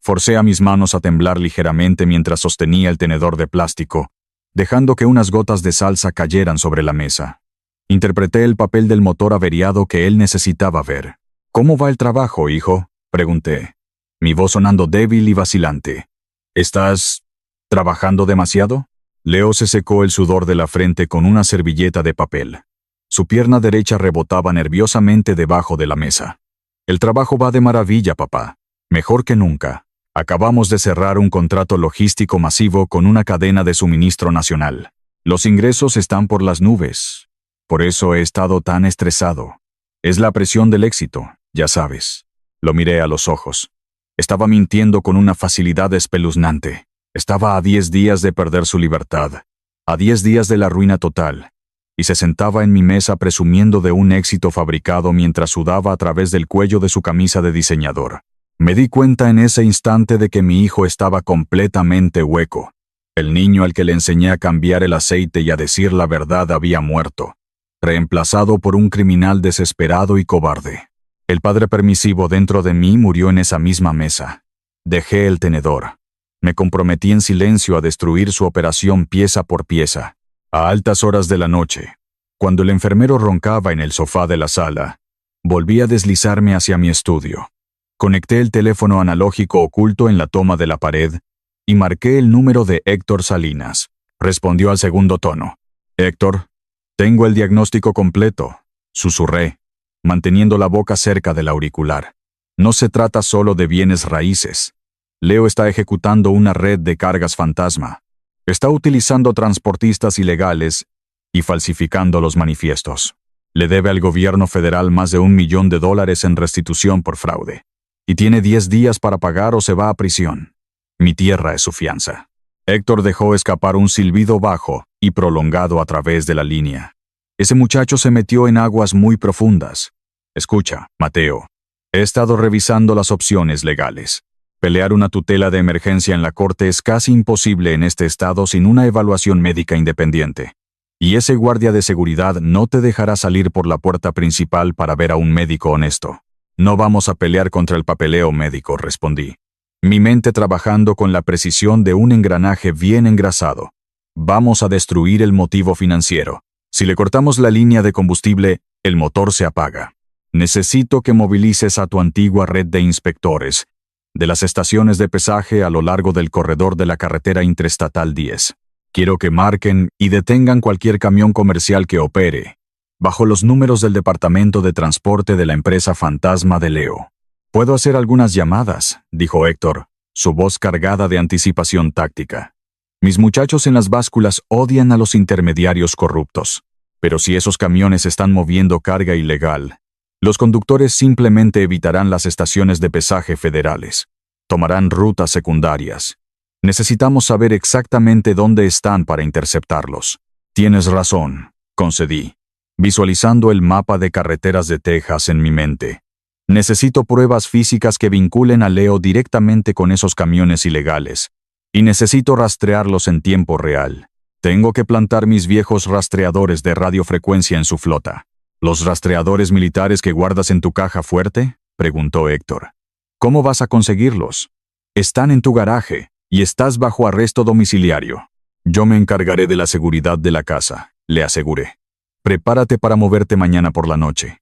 Forcé a mis manos a temblar ligeramente mientras sostenía el tenedor de plástico, dejando que unas gotas de salsa cayeran sobre la mesa. Interpreté el papel del motor averiado que él necesitaba ver. «¿Cómo va el trabajo, hijo?», pregunté, mi voz sonando débil y vacilante. «¿Estás trabajando demasiado?». Leo se secó el sudor de la frente con una servilleta de papel. Su pierna derecha rebotaba nerviosamente debajo de la mesa. «El trabajo va de maravilla, papá. Mejor que nunca. Acabamos de cerrar un contrato logístico masivo con una cadena de suministro nacional. Los ingresos están por las nubes. Por eso he estado tan estresado. Es la presión del éxito, ya sabes». Lo miré a los ojos. Estaba mintiendo con una facilidad espeluznante. Estaba a 10 días de perder su libertad, a 10 días de la ruina total, y se sentaba en mi mesa presumiendo de un éxito fabricado mientras sudaba a través del cuello de su camisa de diseñador. Me di cuenta en ese instante de que mi hijo estaba completamente hueco. El niño al que le enseñé a cambiar el aceite y a decir la verdad había muerto, reemplazado por un criminal desesperado y cobarde. El padre permisivo dentro de mí murió en esa misma mesa. Dejé el tenedor. Me comprometí en silencio a destruir su operación pieza por pieza. A altas horas de la noche, cuando el enfermero roncaba en el sofá de la sala, volví a deslizarme hacia mi estudio. Conecté el teléfono analógico oculto en la toma de la pared y marqué el número de Héctor Salinas. Respondió al segundo tono. «Héctor, tengo el diagnóstico completo», susurré, manteniendo la boca cerca del auricular. «No se trata solo de bienes raíces. Leo está ejecutando una red de cargas fantasma. Está utilizando transportistas ilegales y falsificando los manifiestos. Le debe al gobierno federal más de $1 millón en restitución por fraude. Y tiene 10 días para pagar o se va a prisión. Mi tierra es su fianza». Héctor dejó escapar un silbido bajo y prolongado a través de la línea. Ese muchacho se metió en aguas muy profundas. Escucha, Mateo. He estado revisando las opciones legales. Pelear una tutela de emergencia en la corte es casi imposible en este estado sin una evaluación médica independiente. Y ese guardia de seguridad no te dejará salir por la puerta principal para ver a un médico honesto. No vamos a pelear contra el papeleo médico, respondí. Mi mente trabajando con la precisión de un engranaje bien engrasado. Vamos a destruir el motivo financiero. Si le cortamos la línea de combustible, el motor se apaga. Necesito que movilices a tu antigua red de inspectores, de las estaciones de pesaje a lo largo del corredor de la carretera interestatal 10. Quiero que marquen y detengan cualquier camión comercial que opere, bajo los números del departamento de transporte de la empresa fantasma de Leo. «Puedo hacer algunas llamadas», dijo Héctor, su voz cargada de anticipación táctica. «Mis muchachos en las básculas odian a los intermediarios corruptos. Pero si esos camiones están moviendo carga ilegal, los conductores simplemente evitarán las estaciones de pesaje federales. Tomarán rutas secundarias. Necesitamos saber exactamente dónde están para interceptarlos». «Tienes razón», concedí, visualizando el mapa de carreteras de Texas en mi mente. «Necesito pruebas físicas que vinculen a Leo directamente con esos camiones ilegales. Y necesito rastrearlos en tiempo real. Tengo que plantar mis viejos rastreadores de radiofrecuencia en su flota». «¿Los rastreadores militares que guardas en tu caja fuerte?», preguntó Héctor. «¿Cómo vas a conseguirlos? Están en tu garaje y estás bajo arresto domiciliario». «Yo me encargaré de la seguridad de la casa», le aseguré. «Prepárate para moverte mañana por la noche.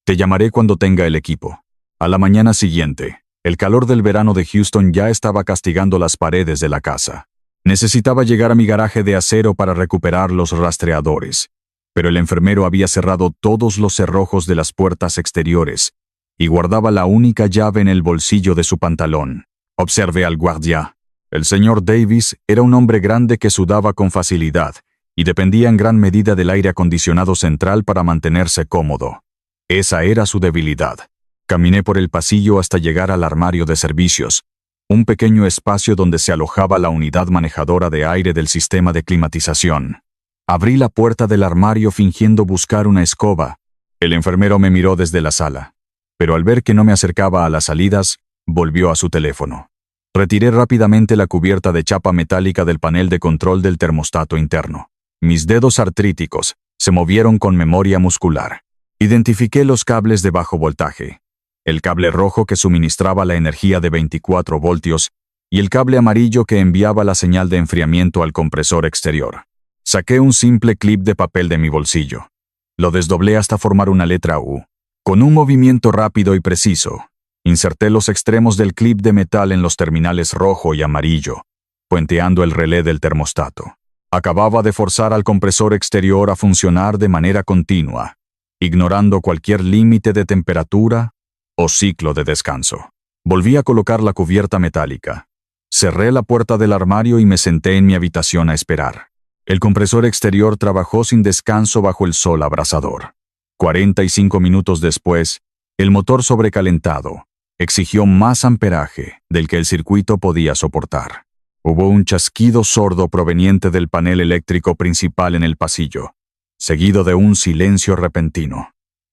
Te llamaré cuando tenga el equipo». A la mañana siguiente, el calor del verano de Houston ya estaba castigando las paredes de la casa. Necesitaba llegar a mi garaje de acero para recuperar los rastreadores, pero el enfermero había cerrado todos los cerrojos de las puertas exteriores y guardaba la única llave en el bolsillo de su pantalón. Observé al guardia. El señor Davis era un hombre grande que sudaba con facilidad y dependía en gran medida del aire acondicionado central para mantenerse cómodo. Esa era su debilidad. Caminé por el pasillo hasta llegar al armario de servicios, un pequeño espacio donde se alojaba la unidad manejadora de aire del sistema de climatización. Abrí la puerta del armario fingiendo buscar una escoba. El enfermero me miró desde la sala, pero al ver que no me acercaba a las salidas, volvió a su teléfono. Retiré rápidamente la cubierta de chapa metálica del panel de control del termostato interno. Mis dedos artríticos se movieron con memoria muscular. Identifiqué los cables de bajo voltaje, el cable rojo que suministraba la energía de 24 voltios y el cable amarillo que enviaba la señal de enfriamiento al compresor exterior. Saqué un simple clip de papel de mi bolsillo. Lo desdoblé hasta formar una letra U. Con un movimiento rápido y preciso, inserté los extremos del clip de metal en los terminales rojo y amarillo, puenteando el relé del termostato. Acababa de forzar al compresor exterior a funcionar de manera continua, ignorando cualquier límite de temperatura o ciclo de descanso. Volví a colocar la cubierta metálica. Cerré la puerta del armario y me senté en mi habitación a esperar. El compresor exterior trabajó sin descanso bajo el sol abrasador. 45 minutos después, el motor sobrecalentado exigió más amperaje del que el circuito podía soportar. Hubo un chasquido sordo proveniente del panel eléctrico principal en el pasillo, seguido de un silencio repentino.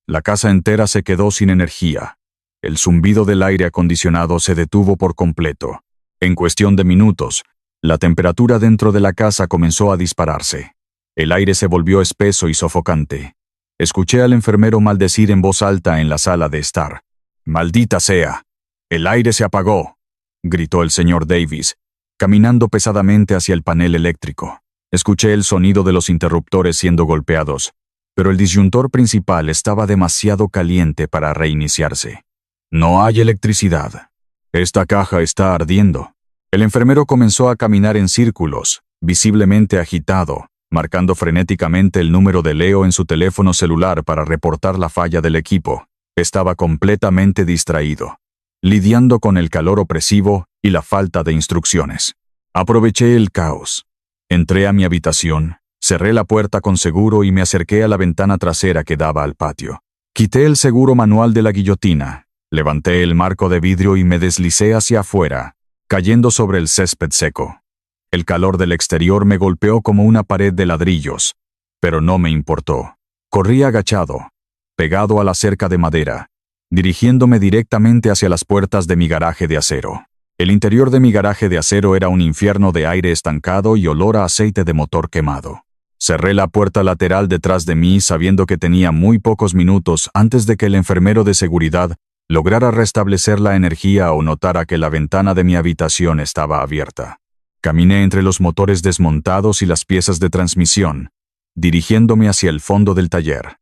La casa entera se quedó sin energía. El zumbido del aire acondicionado se detuvo por completo. En cuestión de minutos, la temperatura dentro de la casa comenzó a dispararse. El aire se volvió espeso y sofocante. Escuché al enfermero maldecir en voz alta en la sala de estar. «Maldita sea. El aire se apagó», gritó el señor Davis, caminando pesadamente hacia el panel eléctrico. Escuché el sonido de los interruptores siendo golpeados, pero el disyuntor principal estaba demasiado caliente para reiniciarse. «No hay electricidad. Esta caja está ardiendo». El enfermero comenzó a caminar en círculos, visiblemente agitado, marcando frenéticamente el número de Leo en su teléfono celular para reportar la falla del equipo. Estaba completamente distraído, lidiando con el calor opresivo y la falta de instrucciones. Aproveché el caos. Entré a mi habitación, cerré la puerta con seguro y me acerqué a la ventana trasera que daba al patio. Quité el seguro manual de la guillotina, levanté el marco de vidrio y me deslicé hacia afuera, cayendo sobre el césped seco. El calor del exterior me golpeó como una pared de ladrillos, pero no me importó. Corrí agachado, pegado a la cerca de madera, dirigiéndome directamente hacia las puertas de mi garaje de acero. El interior de mi garaje de acero era un infierno de aire estancado y olor a aceite de motor quemado. Cerré la puerta lateral detrás de mí sabiendo que tenía muy pocos minutos antes de que el enfermero de seguridad lograra restablecer la energía o notara que la ventana de mi habitación estaba abierta. Caminé entre los motores desmontados y las piezas de transmisión, dirigiéndome hacia el fondo del taller.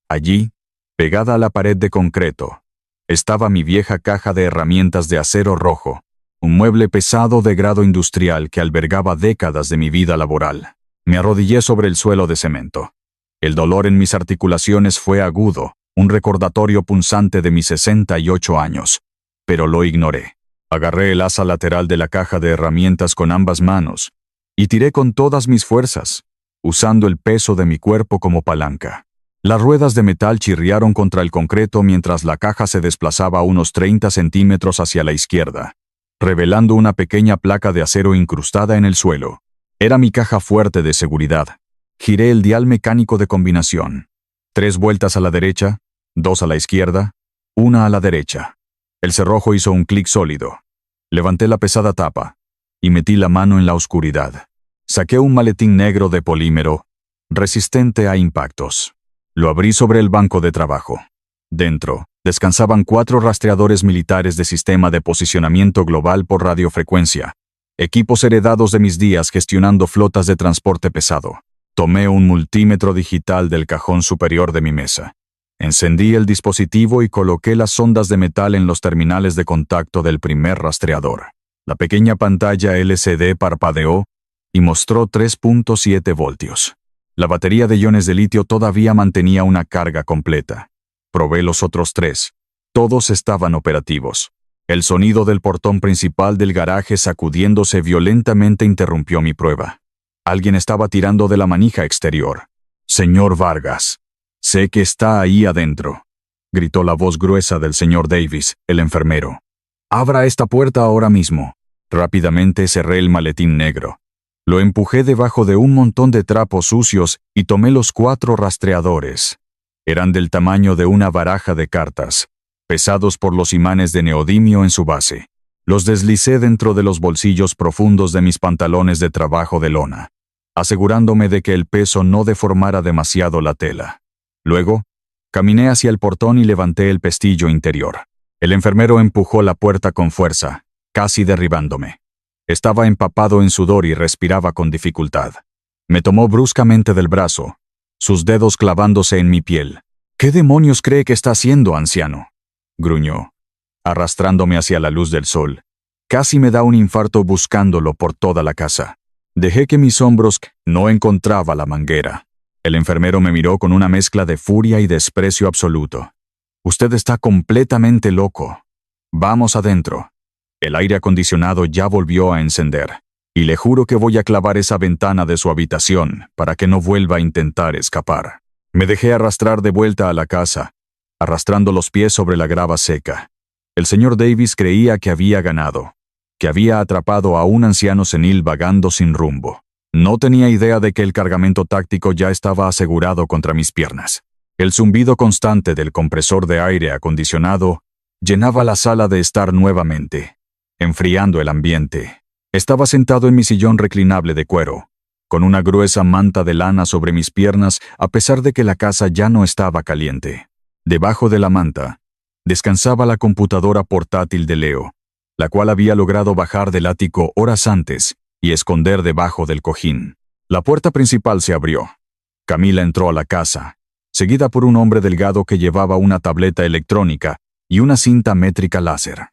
Allí, pegada a la pared de concreto, estaba mi vieja caja de herramientas de acero rojo, un mueble pesado de grado industrial que albergaba décadas de mi vida laboral. Me arrodillé sobre el suelo de cemento. El dolor en mis articulaciones fue agudo, un recordatorio punzante de mis 68 años, pero lo ignoré. Agarré el asa lateral de la caja de herramientas con ambas manos y tiré con todas mis fuerzas, usando el peso de mi cuerpo como palanca. Las ruedas de metal chirriaron contra el concreto mientras la caja se desplazaba unos 30 centímetros hacia la izquierda, revelando una pequeña placa de acero incrustada en el suelo. Era mi caja fuerte de seguridad. Giré el dial mecánico de combinación. 3 vueltas a la derecha, 2 a la izquierda, 1 a la derecha. El cerrojo hizo un clic sólido. Levanté la pesada tapa y metí la mano en la oscuridad. Saqué un maletín negro de polímero, resistente a impactos. Lo abrí sobre el banco de trabajo. Dentro, descansaban 4 rastreadores militares de sistema de posicionamiento global por radiofrecuencia, equipos heredados de mis días gestionando flotas de transporte pesado. Tomé un multímetro digital del cajón superior de mi mesa. Encendí el dispositivo y coloqué las sondas de metal en los terminales de contacto del primer rastreador. La pequeña pantalla LCD parpadeó y mostró 3.7 voltios. La batería de iones de litio todavía mantenía una carga completa. Probé los otros 3. Todos estaban operativos. El sonido del portón principal del garaje sacudiéndose violentamente interrumpió mi prueba. Alguien estaba tirando de la manija exterior. «Señor Vargas, sé que está ahí adentro», gritó la voz gruesa del señor Davis, el enfermero. «Abra esta puerta ahora mismo». Rápidamente cerré el maletín negro. Lo empujé debajo de un montón de trapos sucios y tomé los 4 rastreadores. Eran del tamaño de una baraja de cartas, pesados por los imanes de neodimio en su base. Los deslicé dentro de los bolsillos profundos de mis pantalones de trabajo de lona, asegurándome de que el peso no deformara demasiado la tela. Luego, caminé hacia el portón y levanté el pestillo interior. El enfermero empujó la puerta con fuerza, casi derribándome. Estaba empapado en sudor y respiraba con dificultad. Me tomó bruscamente del brazo, sus dedos clavándose en mi piel. «¿Qué demonios cree que está haciendo, anciano?», gruñó, arrastrándome hacia la luz del sol. Casi me da un infarto buscándolo por toda la casa. Dejé que mis hombros no encontraba la manguera. El enfermero me miró con una mezcla de furia y desprecio absoluto. «Usted está completamente loco. Vamos adentro». El aire acondicionado ya volvió a encender, y le juro que voy a clavar esa ventana de su habitación para que no vuelva a intentar escapar. Me dejé arrastrar de vuelta a la casa, arrastrando los pies sobre la grava seca. El señor Davis creía que había ganado, que había atrapado a un anciano senil vagando sin rumbo. No tenía idea de que el cargamento táctico ya estaba asegurado contra mis piernas. El zumbido constante del compresor de aire acondicionado llenaba la sala de estar nuevamente, enfriando el ambiente. Estaba sentado en mi sillón reclinable de cuero, con una gruesa manta de lana sobre mis piernas a pesar de que la casa ya no estaba caliente. Debajo de la manta, descansaba la computadora portátil de Leo, la cual había logrado bajar del ático horas antes y esconder debajo del cojín. La puerta principal se abrió. Camila entró a la casa, seguida por un hombre delgado que llevaba una tableta electrónica y una cinta métrica láser.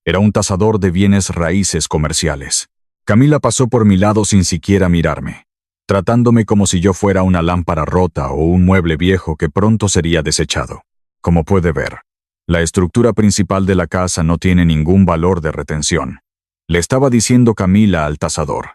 Era un tasador de bienes raíces comerciales. Camila pasó por mi lado sin siquiera mirarme, tratándome como si yo fuera una lámpara rota o un mueble viejo que pronto sería desechado. Como puede ver, la estructura principal de la casa no tiene ningún valor de retención. Le estaba diciendo Camila al tasador,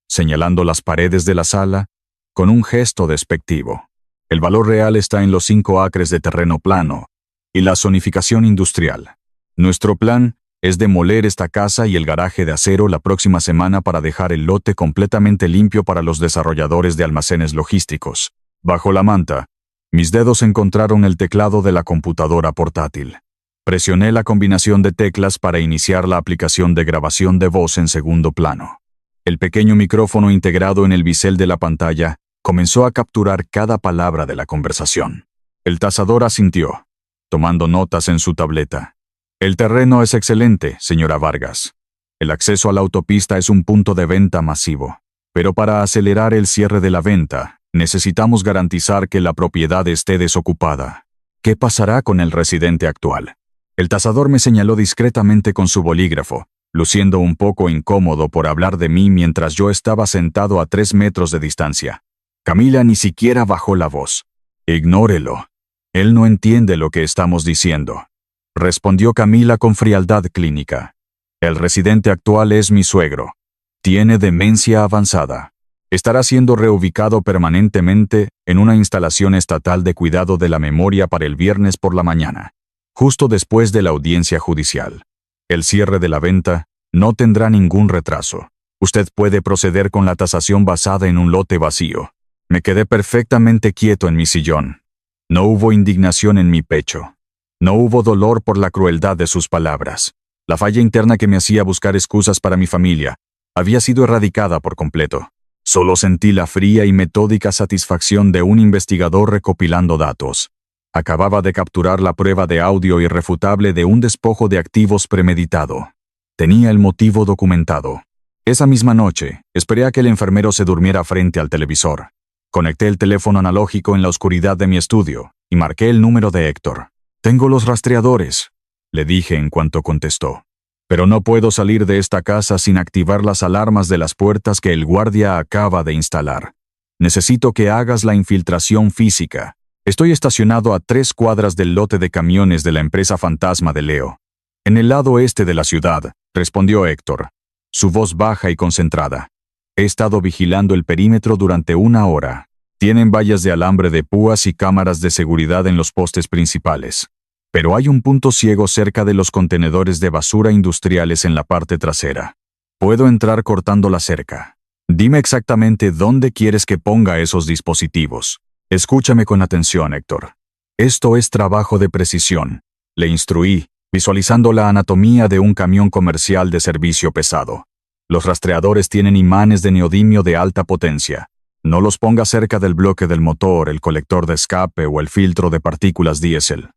señalando las paredes de la sala con un gesto despectivo. El valor real está en los 5 acres de terreno plano y la zonificación industrial. Nuestro plan es demoler esta casa y el garaje de acero la próxima semana para dejar el lote completamente limpio para los desarrolladores de almacenes logísticos. Bajo la manta, mis dedos encontraron el teclado de la computadora portátil. Presioné la combinación de teclas para iniciar la aplicación de grabación de voz en segundo plano. El pequeño micrófono integrado en el bisel de la pantalla comenzó a capturar cada palabra de la conversación. El tasador asintió, tomando notas en su tableta. El terreno es excelente, señora Vargas. El acceso a la autopista es un punto de venta masivo. Pero para acelerar el cierre de la venta, necesitamos garantizar que la propiedad esté desocupada. ¿Qué pasará con el residente actual? El tasador me señaló discretamente con su bolígrafo, luciendo un poco incómodo por hablar de mí mientras yo estaba sentado a 3 metros de distancia. Camila ni siquiera bajó la voz. Ignórelo. Él no entiende lo que estamos diciendo, respondió Camila con frialdad clínica. El residente actual es mi suegro. Tiene demencia avanzada. Estará siendo reubicado permanentemente en una instalación estatal de cuidado de la memoria para el viernes por la mañana, justo después de la audiencia judicial. El cierre de la venta no tendrá ningún retraso. Usted puede proceder con la tasación basada en un lote vacío. Me quedé perfectamente quieto en mi sillón. No hubo indignación en mi pecho. No hubo dolor por la crueldad de sus palabras. La falla interna que me hacía buscar excusas para mi familia había sido erradicada por completo. Solo sentí la fría y metódica satisfacción de un investigador recopilando datos. Acababa de capturar la prueba de audio irrefutable de un despojo de activos premeditado. Tenía el motivo documentado. Esa misma noche, esperé a que el enfermero se durmiera frente al televisor. Conecté el teléfono analógico en la oscuridad de mi estudio y marqué el número de Héctor. «Tengo los rastreadores», le dije en cuanto contestó. «Pero no puedo salir de esta casa sin activar las alarmas de las puertas que el guardia acaba de instalar. Necesito que hagas la infiltración física. Estoy estacionado a 3 cuadras del lote de camiones de la empresa fantasma de Leo. En el lado este de la ciudad», respondió Héctor, su voz baja y concentrada. «He estado vigilando el perímetro durante 1 hora. Tienen vallas de alambre de púas y cámaras de seguridad en los postes principales. Pero hay un punto ciego cerca de los contenedores de basura industriales en la parte trasera. Puedo entrar cortando la cerca. Dime exactamente dónde quieres que ponga esos dispositivos. Escúchame con atención, Héctor. Esto es trabajo de precisión», le instruí, visualizando la anatomía de un camión comercial de servicio pesado. «Los rastreadores tienen imanes de neodimio de alta potencia. No los pongas cerca del bloque del motor, el colector de escape o el filtro de partículas diésel.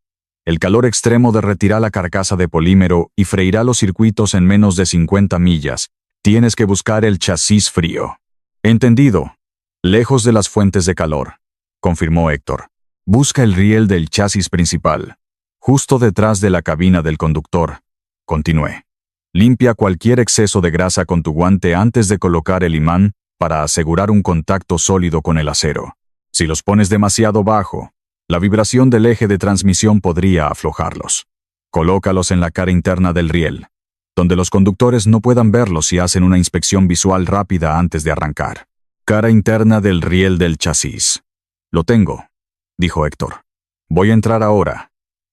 El calor extremo derretirá la carcasa de polímero y freirá los circuitos en menos de 50 millas. Tienes que buscar el chasis frío». «Entendido. Lejos de las fuentes de calor», confirmó Héctor. «Busca el riel del chasis principal, justo detrás de la cabina del conductor», continué. «Limpia cualquier exceso de grasa con tu guante antes de colocar el imán para asegurar un contacto sólido con el acero. Si los pones demasiado bajo, la vibración del eje de transmisión podría aflojarlos. Colócalos en la cara interna del riel, donde los conductores no puedan verlos si hacen una inspección visual rápida antes de arrancar. Cara interna del riel del chasis». «Lo tengo», dijo Héctor. «Voy a entrar ahora.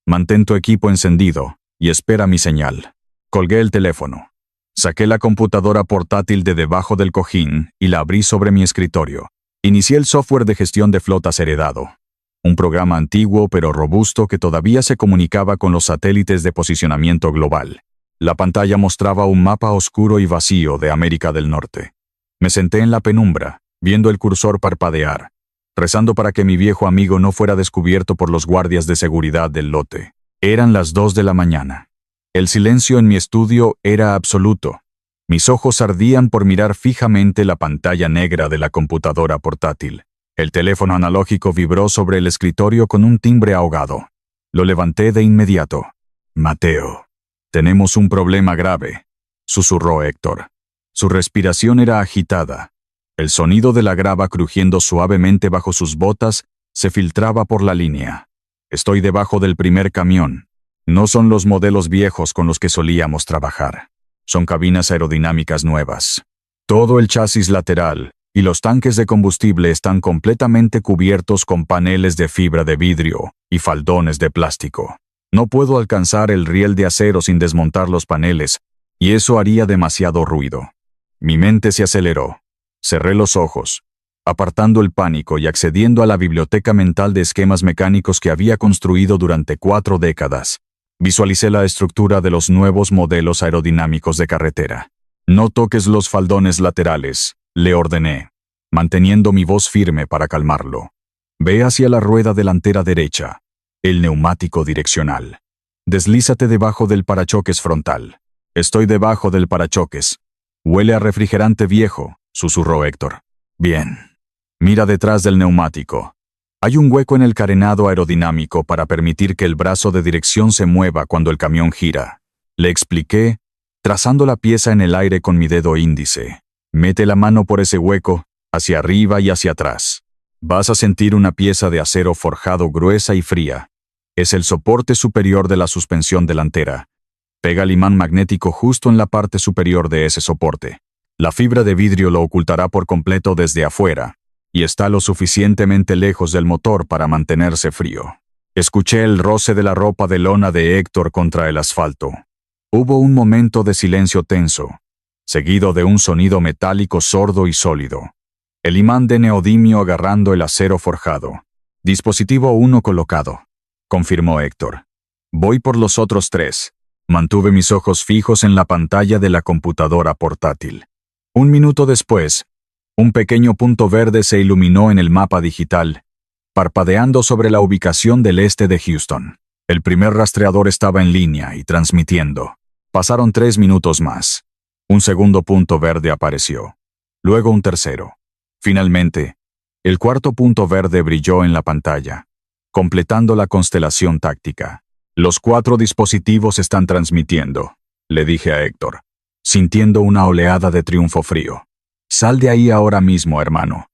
Mantén tu equipo encendido y espera mi señal». Colgué el teléfono. Saqué la computadora portátil de debajo del cojín y la abrí sobre mi escritorio. Inicié el software de gestión de flotas heredado. Un programa antiguo pero robusto que todavía se comunicaba con los satélites de posicionamiento global. La pantalla mostraba un mapa oscuro y vacío de América del Norte. Me senté en la penumbra, viendo el cursor parpadear, rezando para que mi viejo amigo no fuera descubierto por los guardias de seguridad del lote. Eran las 2 de la mañana. El silencio en mi estudio era absoluto. Mis ojos ardían por mirar fijamente la pantalla negra de la computadora portátil. El teléfono analógico vibró sobre el escritorio con un timbre ahogado. Lo levanté de inmediato. «Mateo, tenemos un problema grave», susurró Héctor. Su respiración era agitada. El sonido de la grava crujiendo suavemente bajo sus botas se filtraba por la línea. «Estoy debajo del primer camión. No son los modelos viejos con los que solíamos trabajar. Son cabinas aerodinámicas nuevas. Todo el chasis lateral y los tanques de combustible están completamente cubiertos con paneles de fibra de vidrio y faldones de plástico. No puedo alcanzar el riel de acero sin desmontar los paneles, y eso haría demasiado ruido». Mi mente se aceleró. Cerré los ojos, apartando el pánico y accediendo a la biblioteca mental de esquemas mecánicos que había construido durante 4 décadas. Visualicé la estructura de los nuevos modelos aerodinámicos de carretera. «No toques los faldones laterales», le ordené, manteniendo mi voz firme para calmarlo. «Ve hacia la rueda delantera derecha, el neumático direccional. Deslízate debajo del parachoques frontal». «Estoy debajo del parachoques». «Huele a refrigerante viejo», susurró Héctor. «Bien. Mira detrás del neumático. Hay un hueco en el carenado aerodinámico para permitir que el brazo de dirección se mueva cuando el camión gira». Le expliqué, trazando la pieza en el aire con mi dedo índice. «Mete la mano por ese hueco, hacia arriba y hacia atrás. Vas a sentir una pieza de acero forjado gruesa y fría. Es el soporte superior de la suspensión delantera. Pega el imán magnético justo en la parte superior de ese soporte. La fibra de vidrio lo ocultará por completo desde afuera, y está lo suficientemente lejos del motor para mantenerse frío». Escuché el roce de la ropa de lona de Héctor contra el asfalto. Hubo un momento de silencio tenso, seguido de un sonido metálico sordo y sólido. El imán de neodimio agarrando el acero forjado. «Dispositivo 1 colocado», confirmó Héctor. «Voy por los otros 3. Mantuve mis ojos fijos en la pantalla de la computadora portátil. Un minuto después, un pequeño punto verde se iluminó en el mapa digital, parpadeando sobre la ubicación del este de Houston. El primer rastreador estaba en línea y transmitiendo. Pasaron 3 minutos más. Un segundo punto verde apareció. Luego un tercero. Finalmente, el cuarto punto verde brilló en la pantalla, completando la constelación táctica. «Los 4 dispositivos están transmitiendo», le dije a Héctor, sintiendo una oleada de triunfo frío. «Sal de ahí ahora mismo, hermano.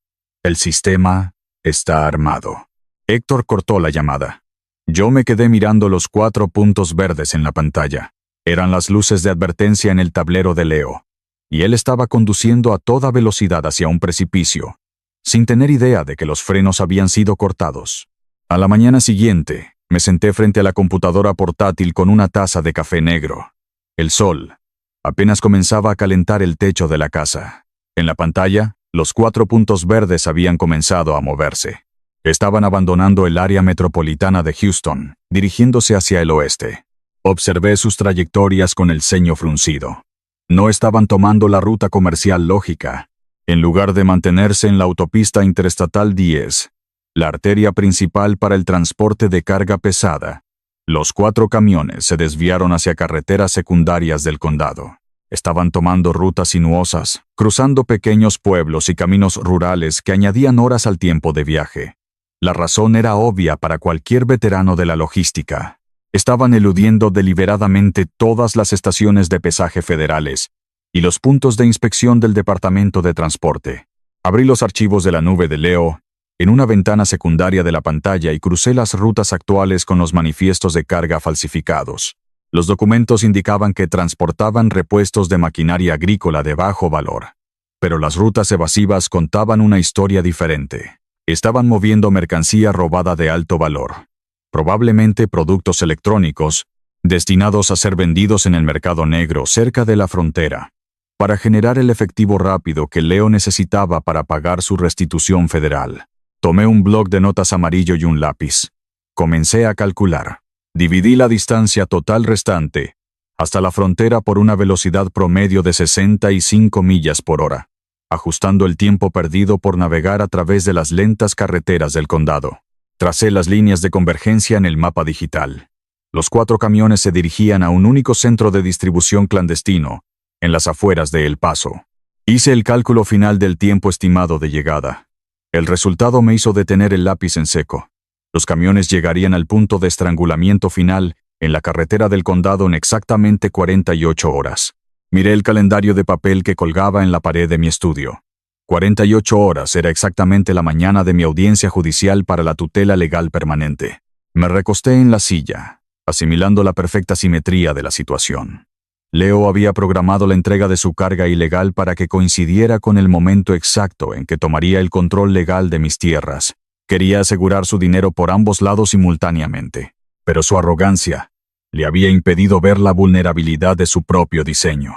El sistema está armado». Héctor cortó la llamada. Yo me quedé mirando los 4 puntos verdes en la pantalla. Eran las luces de advertencia en el tablero de Leo, y él estaba conduciendo a toda velocidad hacia un precipicio, sin tener idea de que los frenos habían sido cortados. A la mañana siguiente, me senté frente a la computadora portátil con una taza de café negro. El sol apenas comenzaba a calentar el techo de la casa. En la pantalla, los 4 puntos verdes habían comenzado a moverse. Estaban abandonando el área metropolitana de Houston, dirigiéndose hacia el oeste. Observé sus trayectorias con el ceño fruncido. No estaban tomando la ruta comercial lógica. En lugar de mantenerse en la autopista interestatal 10, la arteria principal para el transporte de carga pesada, los 4 camiones se desviaron hacia carreteras secundarias del condado. Estaban tomando rutas sinuosas, cruzando pequeños pueblos y caminos rurales que añadían horas al tiempo de viaje. La razón era obvia para cualquier veterano de la logística. Estaban eludiendo deliberadamente todas las estaciones de pesaje federales y los puntos de inspección del Departamento de Transporte. Abrí los archivos de la nube de Leo en una ventana secundaria de la pantalla y crucé las rutas actuales con los manifiestos de carga falsificados. Los documentos indicaban que transportaban repuestos de maquinaria agrícola de bajo valor. Pero las rutas evasivas contaban una historia diferente. Estaban moviendo mercancía robada de alto valor, probablemente productos electrónicos, destinados a ser vendidos en el mercado negro cerca de la frontera, para generar el efectivo rápido que Leo necesitaba para pagar su restitución federal. Tomé un bloc de notas amarillo y un lápiz. Comencé a calcular. Dividí la distancia total restante hasta la frontera por una velocidad promedio de 65 millas por hora, ajustando el tiempo perdido por navegar a través de las lentas carreteras del condado. Tracé las líneas de convergencia en el mapa digital. Los 4 camiones se dirigían a un único centro de distribución clandestino, en las afueras de El Paso. Hice el cálculo final del tiempo estimado de llegada. El resultado me hizo detener el lápiz en seco. Los camiones llegarían al punto de estrangulamiento final en la carretera del condado en exactamente 48 horas. Miré el calendario de papel que colgaba en la pared de mi estudio. 48 horas era exactamente la mañana de mi audiencia judicial para la tutela legal permanente. Me recosté en la silla, asimilando la perfecta simetría de la situación. Leo había programado la entrega de su carga ilegal para que coincidiera con el momento exacto en que tomaría el control legal de mis tierras. Quería asegurar su dinero por ambos lados simultáneamente, pero su arrogancia le había impedido ver la vulnerabilidad de su propio diseño.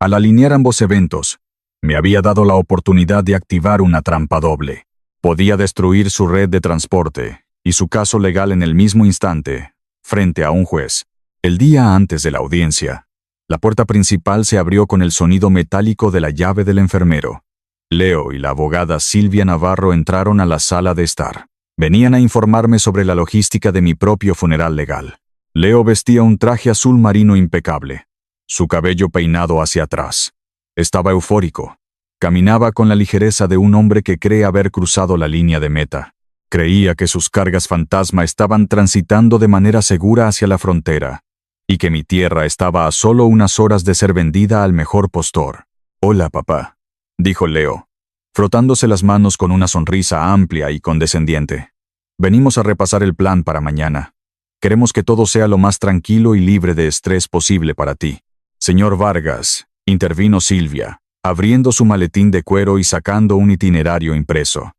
Al alinear ambos eventos, me había dado la oportunidad de activar una trampa doble. Podía destruir su red de transporte y su caso legal en el mismo instante, frente a un juez. El día antes de la audiencia, la puerta principal se abrió con el sonido metálico de la llave del enfermero. Leo y la abogada Silvia Navarro entraron a la sala de estar. Venían a informarme sobre la logística de mi propio funeral legal. Leo vestía un traje azul marino impecable, su cabello peinado hacia atrás. Estaba eufórico. Caminaba con la ligereza de un hombre que cree haber cruzado la línea de meta. Creía que sus cargas fantasma estaban transitando de manera segura hacia la frontera, y que mi tierra estaba a solo unas horas de ser vendida al mejor postor. «Hola, papá», dijo Leo, frotándose las manos con una sonrisa amplia y condescendiente. «Venimos a repasar el plan para mañana. Queremos que todo sea lo más tranquilo y libre de estrés posible para ti». «Señor Vargas», intervino Silvia, abriendo su maletín de cuero y sacando un itinerario impreso.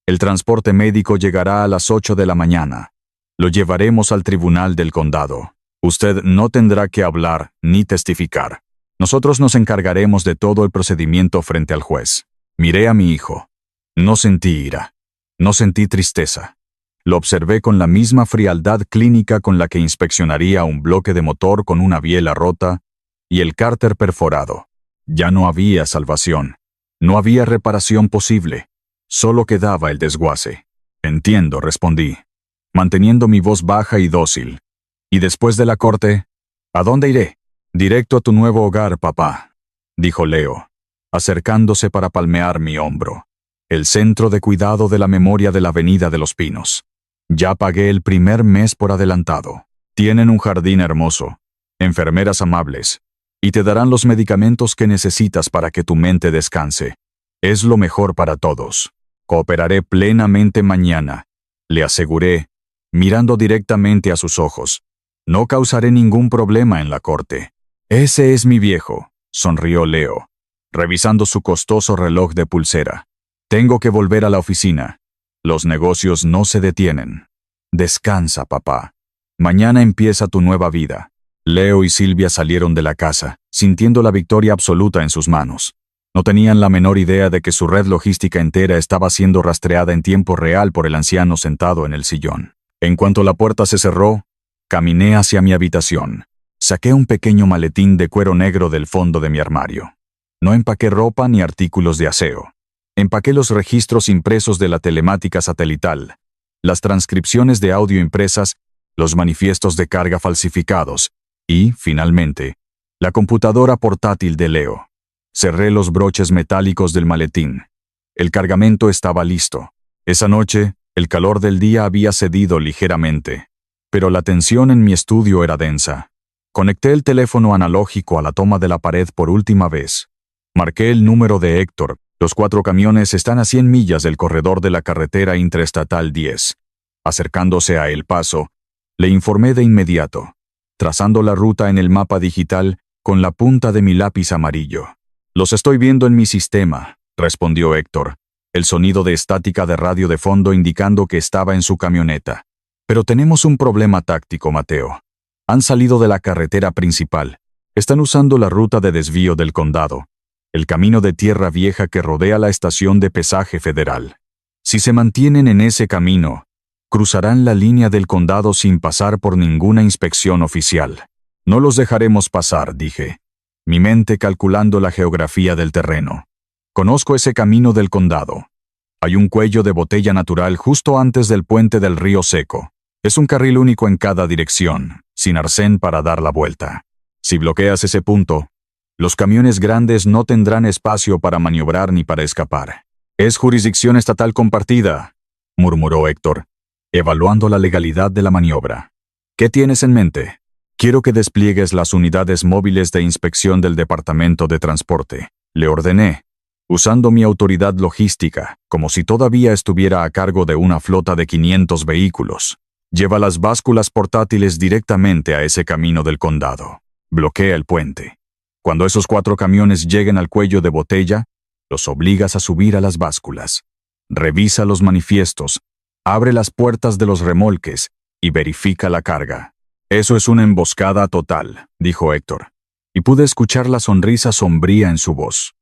«El transporte médico llegará a las 8 de la mañana. Lo llevaremos al tribunal del condado. Usted no tendrá que hablar ni testificar. Nosotros nos encargaremos de todo el procedimiento frente al juez». Miré a mi hijo. No sentí ira. No sentí tristeza. Lo observé con la misma frialdad clínica con la que inspeccionaría un bloque de motor con una biela rota y el cárter perforado. Ya no había salvación. No había reparación posible. Solo quedaba el desguace. «Entiendo», respondí, manteniendo mi voz baja y dócil. «¿Y después de la corte? ¿A dónde iré?» «Directo a tu nuevo hogar, papá», dijo Leo, acercándose para palmear mi hombro. «El centro de cuidado de la memoria de la Avenida de los Pinos. Ya pagué el primer mes por adelantado. Tienen un jardín hermoso, enfermeras amables, y te darán los medicamentos que necesitas para que tu mente descanse. Es lo mejor para todos. Cooperaré plenamente mañana», le aseguré, mirando directamente a sus ojos. «No causaré ningún problema en la corte». «Ese es mi viejo», sonrió Leo, revisando su costoso reloj de pulsera. «Tengo que volver a la oficina. Los negocios no se detienen. Descansa, papá. Mañana empieza tu nueva vida». Leo y Silvia salieron de la casa, sintiendo la victoria absoluta en sus manos. No tenían la menor idea de que su red logística entera estaba siendo rastreada en tiempo real por el anciano sentado en el sillón. En cuanto la puerta se cerró, caminé hacia mi habitación. Saqué un pequeño maletín de cuero negro del fondo de mi armario. No empaqué ropa ni artículos de aseo. Empaqué los registros impresos de la telemática satelital, las transcripciones de audio impresas, los manifiestos de carga falsificados y, finalmente, la computadora portátil de Leo. Cerré los broches metálicos del maletín. El cargamento estaba listo. Esa noche, el calor del día había cedido ligeramente, pero la tensión en mi estudio era densa. Conecté el teléfono analógico a la toma de la pared por última vez. Marqué el número de Héctor. Los 4 camiones están a 100 millas del corredor de la carretera interestatal 10. Acercándose a El Paso, le informé de inmediato, trazando la ruta en el mapa digital con la punta de mi lápiz amarillo. «Los estoy viendo en mi sistema», respondió Héctor, el sonido de estática de radio de fondo indicando que estaba en su camioneta. «Pero tenemos un problema táctico, Mateo. Han salido de la carretera principal. Están usando la ruta de desvío del condado, el camino de tierra vieja que rodea la estación de pesaje federal. Si se mantienen en ese camino, cruzarán la línea del condado sin pasar por ninguna inspección oficial. No los dejaremos pasar», dije, mi mente calculando la geografía del terreno. «Conozco ese camino del condado. Hay un cuello de botella natural justo antes del puente del río Seco. Es un carril único en cada dirección. sin arcén para dar la vuelta. Si bloqueas ese punto, los camiones grandes no tendrán espacio para maniobrar ni para escapar. Es jurisdicción estatal compartida, murmuró Héctor, evaluando la legalidad de la maniobra. ¿Qué tienes en mente? Quiero que despliegues las unidades móviles de inspección del Departamento de Transporte, le ordené, usando mi autoridad logística, como si todavía estuviera a cargo de una flota de 500 vehículos. Lleva las básculas portátiles directamente a ese camino del condado. Bloquea el puente. Cuando esos 4 camiones lleguen al cuello de botella, los obligas a subir a las básculas. Revisa los manifiestos, abre las puertas de los remolques y verifica la carga. Eso es una emboscada total, dijo Héctor, y pude escuchar la sonrisa sombría en su voz.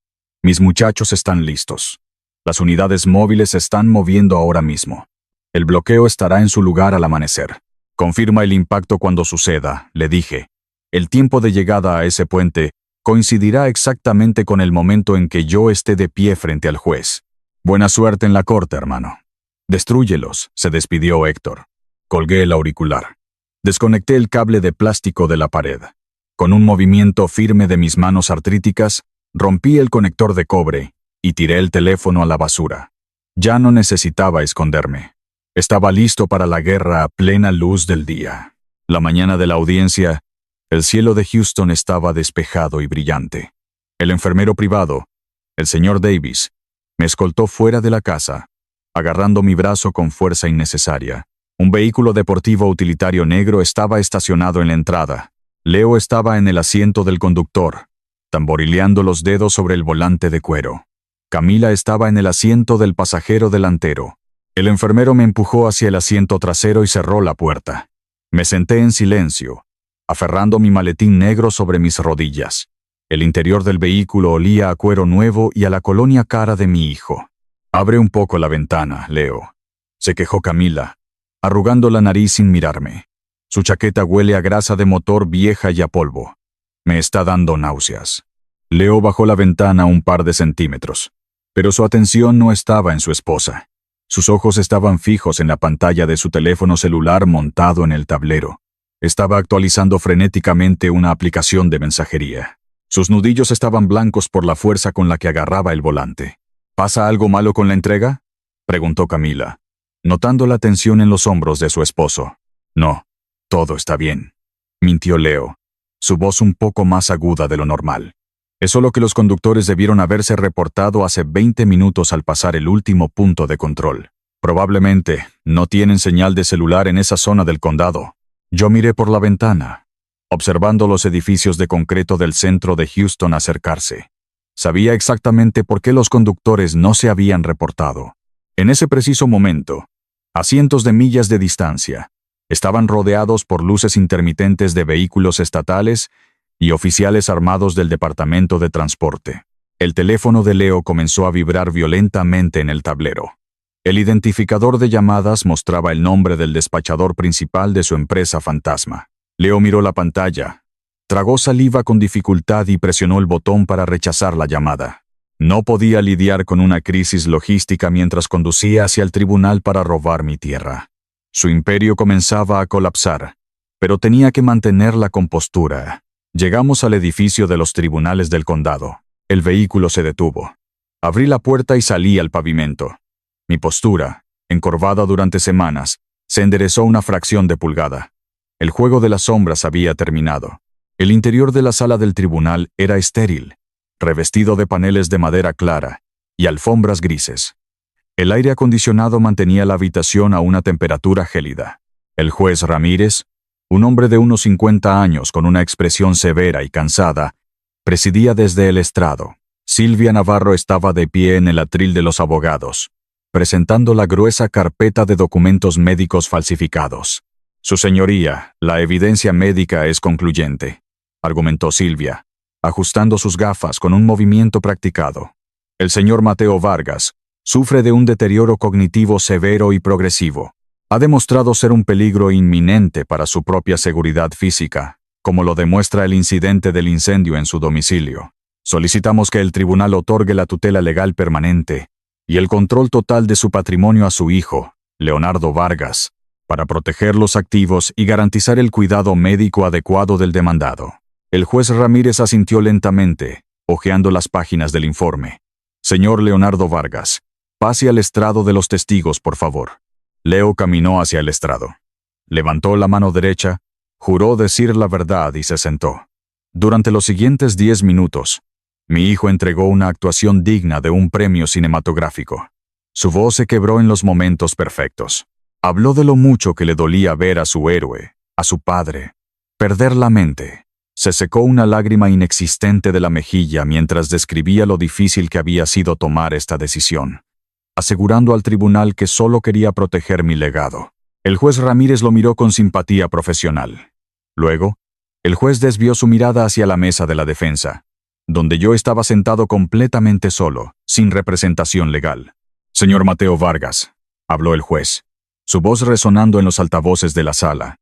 Mis muchachos están listos. Las unidades móviles se están moviendo ahora mismo. El bloqueo estará en su lugar al amanecer. Confirma el impacto cuando suceda, le dije. El tiempo de llegada a ese puente coincidirá exactamente con el momento en que yo esté de pie frente al juez. Buena suerte en la corte, hermano. Destrúyelos, se despidió Héctor. Colgué el auricular. Desconecté el cable de plástico de la pared. Con un movimiento firme de mis manos artríticas, rompí el conector de cobre y tiré el teléfono a la basura. Ya no necesitaba esconderme. Estaba listo para la guerra a plena luz del día. La mañana de la audiencia, el cielo de Houston estaba despejado y brillante. El enfermero privado, el señor Davis, me escoltó fuera de la casa, agarrando mi brazo con fuerza innecesaria. Un vehículo deportivo utilitario negro estaba estacionado en la entrada. Leo estaba en el asiento del conductor, tamborileando los dedos sobre el volante de cuero. Camila estaba en el asiento del pasajero delantero. El enfermero me empujó hacia el asiento trasero y cerró la puerta. Me senté en silencio, aferrando mi maletín negro sobre mis rodillas. El interior del vehículo olía a cuero nuevo y a la colonia cara de mi hijo. Abre un poco la ventana, Leo, se quejó Camila, arrugando la nariz sin mirarme. Su chaqueta huele a grasa de motor vieja y a polvo. Me está dando náuseas. Leo bajó la ventana un par de centímetros, pero su atención no estaba en su esposa. Sus ojos estaban fijos en la pantalla de su teléfono celular montado en el tablero. Estaba actualizando frenéticamente una aplicación de mensajería. Sus nudillos estaban blancos por la fuerza con la que agarraba el volante. ¿Pasa algo malo con la entrega?, preguntó Camila, notando la tensión en los hombros de su esposo. No, todo está bien, mintió Leo, su voz un poco más aguda de lo normal. Es solo que los conductores debieron haberse reportado hace 20 minutos al pasar el último punto de control. Probablemente no tienen señal de celular en esa zona del condado. Yo miré por la ventana, observando los edificios de concreto del centro de Houston acercarse. Sabía exactamente por qué los conductores no se habían reportado. En ese preciso momento, a cientos de millas de distancia, estaban rodeados por luces intermitentes de vehículos estatales y oficiales armados del Departamento de Transporte. El teléfono de Leo comenzó a vibrar violentamente en el tablero. El identificador de llamadas mostraba el nombre del despachador principal de su empresa fantasma. Leo miró la pantalla, tragó saliva con dificultad y presionó el botón para rechazar la llamada. No podía lidiar con una crisis logística mientras conducía hacia el tribunal para robar mi tierra. Su imperio comenzaba a colapsar, pero tenía que mantener la compostura. Llegamos al edificio de los tribunales del condado. El vehículo se detuvo. Abrí la puerta y salí al pavimento. Mi postura, encorvada durante semanas, se enderezó una fracción de pulgada. El juego de las sombras había terminado. El interior de la sala del tribunal era estéril, revestido de paneles de madera clara y alfombras grises. El aire acondicionado mantenía la habitación a una temperatura gélida. El juez Ramírez, un hombre de unos 50 años con una expresión severa y cansada, presidía desde el estrado. Silvia Navarro estaba de pie en el atril de los abogados, presentando la gruesa carpeta de documentos médicos falsificados. Su señoría, la evidencia médica es concluyente, argumentó Silvia, ajustando sus gafas con un movimiento practicado. El señor Mateo Vargas sufre de un deterioro cognitivo severo y progresivo. Ha demostrado ser un peligro inminente para su propia seguridad física, como lo demuestra el incidente del incendio en su domicilio. Solicitamos que el tribunal otorgue la tutela legal permanente y el control total de su patrimonio a su hijo, Leonardo Vargas, para proteger los activos y garantizar el cuidado médico adecuado del demandado. El juez Ramírez asintió lentamente, hojeando las páginas del informe. Señor Leonardo Vargas, pase al estrado de los testigos, por favor. Leo caminó hacia el estrado. Levantó la mano derecha, juró decir la verdad y se sentó. Durante los siguientes 10 minutos, mi hijo entregó una actuación digna de un premio cinematográfico. Su voz se quebró en los momentos perfectos. Habló de lo mucho que le dolía ver a su héroe, a su padre, perder la mente. Se secó una lágrima inexistente de la mejilla mientras describía lo difícil que había sido tomar esta decisión, asegurando al tribunal que solo quería proteger mi legado. El juez Ramírez lo miró con simpatía profesional. Luego, el juez desvió su mirada hacia la mesa de la defensa, donde yo estaba sentado completamente solo, sin representación legal. Señor Mateo Vargas, habló el juez, su voz resonando en los altavoces de la sala.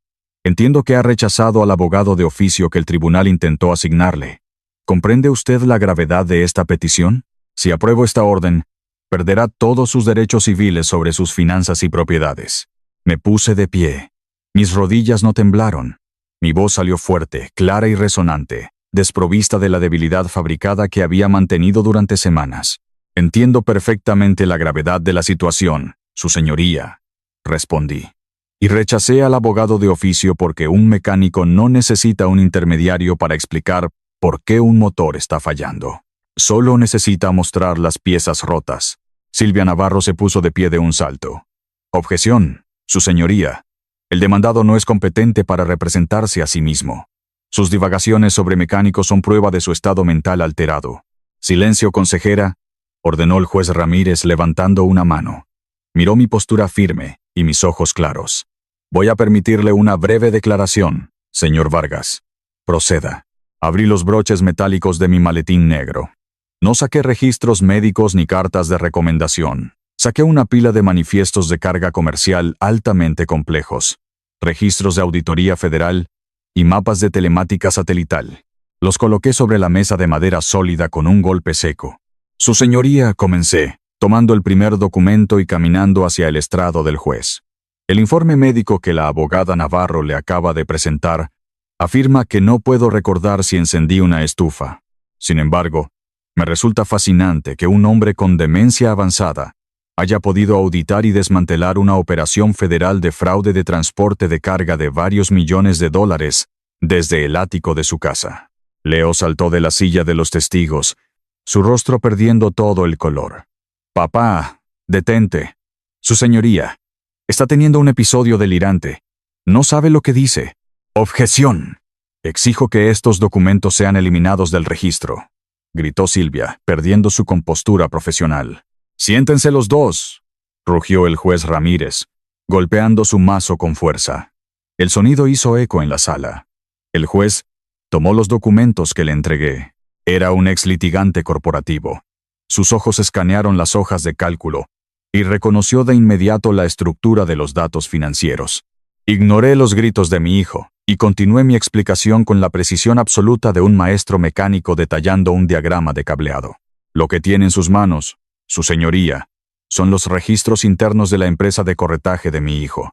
Entiendo que ha rechazado al abogado de oficio que el tribunal intentó asignarle. ¿Comprende usted la gravedad de esta petición? Si apruebo esta orden, perderá todos sus derechos civiles sobre sus finanzas y propiedades. Me puse de pie. Mis rodillas no temblaron. Mi voz salió fuerte, clara y resonante, desprovista de la debilidad fabricada que había mantenido durante semanas. Entiendo perfectamente la gravedad de la situación, su señoría, respondí. Y rechacé al abogado de oficio porque un mecánico no necesita un intermediario para explicar por qué un motor está fallando. Solo necesita mostrar las piezas rotas. Silvia Navarro se puso de pie de un salto. Objeción, su señoría. El demandado no es competente para representarse a sí mismo. Sus divagaciones sobre mecánicos son prueba de su estado mental alterado. Silencio, consejera, ordenó el juez Ramírez levantando una mano. Miró mi postura firme y mis ojos claros. Voy a permitirle una breve declaración, señor Vargas. Proceda. Abrí los broches metálicos de mi maletín negro. No saqué registros médicos ni cartas de recomendación. Saqué una pila de manifiestos de carga comercial altamente complejos, registros de auditoría federal y mapas de telemática satelital. Los coloqué sobre la mesa de madera sólida con un golpe seco. Su señoría, comencé, tomando el primer documento y caminando hacia el estrado del juez. El informe médico que la abogada Navarro le acaba de presentar afirma que no puedo recordar si encendí una estufa. Sin embargo, me resulta fascinante que un hombre con demencia avanzada haya podido auditar y desmantelar una operación federal de fraude de transporte de carga de varios millones de dólares desde el ático de su casa. Leo saltó de la silla de los testigos, su rostro perdiendo todo el color. Papá, detente. Su señoría está teniendo un episodio delirante. No sabe lo que dice. Objeción. Exijo que estos documentos sean eliminados del registro, gritó Silvia, perdiendo su compostura profesional. Siéntense los dos, rugió el juez Ramírez, golpeando su mazo con fuerza. El sonido hizo eco en la sala. El juez tomó los documentos que le entregué. Era un ex litigante corporativo. Sus ojos escanearon las hojas de cálculo y reconoció de inmediato la estructura de los datos financieros. Ignoré los gritos de mi hijo y continué mi explicación con la precisión absoluta de un maestro mecánico detallando un diagrama de cableado. Lo que tiene en sus manos, su señoría, son los registros internos de la empresa de corretaje de mi hijo.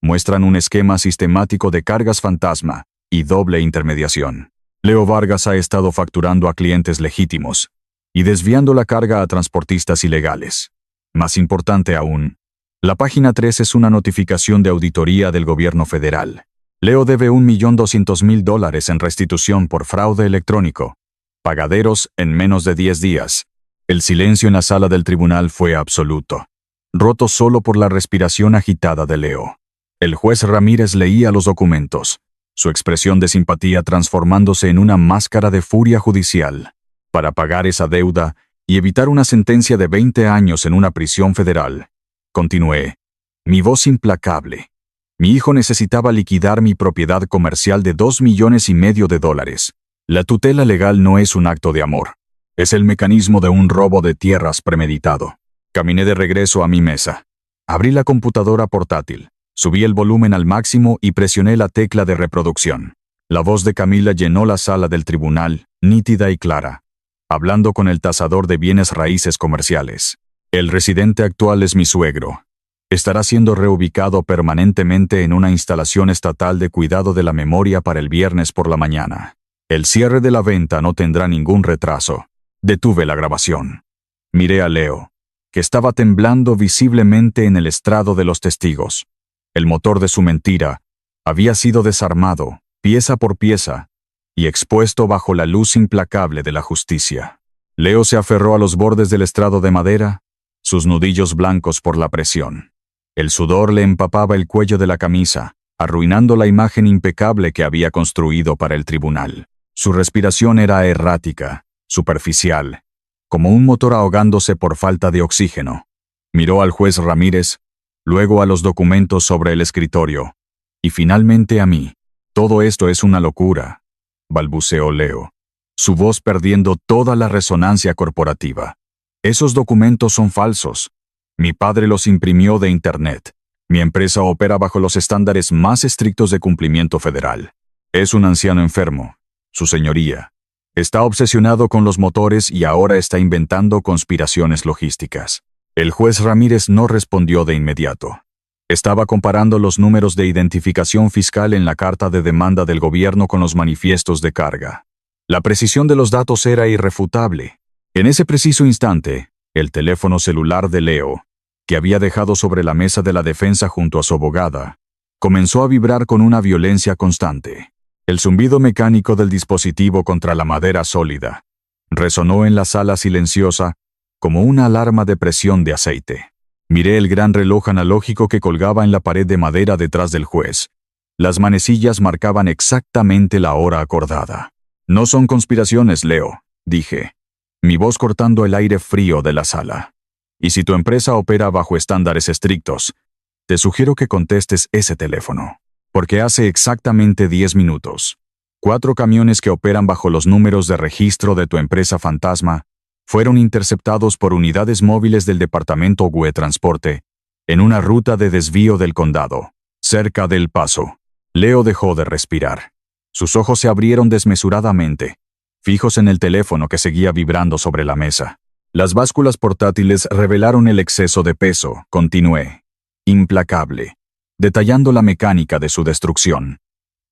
Muestran un esquema sistemático de cargas fantasma y doble intermediación. Leo Vargas ha estado facturando a clientes legítimos y desviando la carga a transportistas ilegales. Más importante aún, la página 3 es una notificación de auditoría del gobierno federal. Leo debe $1.200.000 en restitución por fraude electrónico. Pagaderos en menos de 10 días. El silencio en la sala del tribunal fue absoluto, roto solo por la respiración agitada de Leo. El juez Ramírez leía los documentos, su expresión de simpatía transformándose en una máscara de furia judicial. Para pagar esa deuda y evitar una sentencia de 20 años en una prisión federal, continué, mi voz implacable. Mi hijo necesitaba liquidar mi propiedad comercial de $2,5 millones. La tutela legal no es un acto de amor. Es el mecanismo de un robo de tierras premeditado. Caminé de regreso a mi mesa. Abrí la computadora portátil, subí el volumen al máximo y presioné la tecla de reproducción. La voz de Camila llenó la sala del tribunal, nítida y clara, hablando con el tasador de bienes raíces comerciales. El residente actual es mi suegro. Estará siendo reubicado permanentemente en una instalación estatal de cuidado de la memoria para el viernes por la mañana. El cierre de la venta no tendrá ningún retraso. Detuve la grabación. Miré a Leo, que estaba temblando visiblemente en el estrado de los testigos. El motor de su mentira había sido desarmado, pieza por pieza, y expuesto bajo la luz implacable de la justicia. Leo se aferró a los bordes del estrado de madera, sus nudillos blancos por la presión. El sudor le empapaba el cuello de la camisa, arruinando la imagen impecable que había construido para el tribunal. Su respiración era errática, superficial, como un motor ahogándose por falta de oxígeno. Miró al juez Ramírez, luego a los documentos sobre el escritorio, y finalmente a mí. «Todo esto es una locura», balbuceó Leo, su voz perdiendo toda la resonancia corporativa. «Esos documentos son falsos. Mi padre los imprimió de Internet. Mi empresa opera bajo los estándares más estrictos de cumplimiento federal. Es un anciano enfermo, su señoría. Está obsesionado con los motores y ahora está inventando conspiraciones logísticas». El juez Ramírez no respondió de inmediato. Estaba comparando los números de identificación fiscal en la carta de demanda del gobierno con los manifiestos de carga. La precisión de los datos era irrefutable. En ese preciso instante, el teléfono celular de Leo, que había dejado sobre la mesa de la defensa junto a su abogada, comenzó a vibrar con una violencia constante. El zumbido mecánico del dispositivo contra la madera sólida resonó en la sala silenciosa como una alarma de presión de aceite. Miré el gran reloj analógico que colgaba en la pared de madera detrás del juez. Las manecillas marcaban exactamente la hora acordada. «No son conspiraciones, Leo», dije, mi voz cortando el aire frío de la sala. «Y si tu empresa opera bajo estándares estrictos, te sugiero que contestes ese teléfono. Porque hace exactamente 10 minutos, 4 camiones que operan bajo los números de registro de tu empresa fantasma fueron interceptados por unidades móviles del Departamento GUE Transporte en una ruta de desvío del condado, cerca del Paso». Leo dejó de respirar. Sus ojos se abrieron desmesuradamente, fijos en el teléfono que seguía vibrando sobre la mesa. «Las básculas portátiles revelaron el exceso de peso», continué, implacable, detallando la mecánica de su destrucción.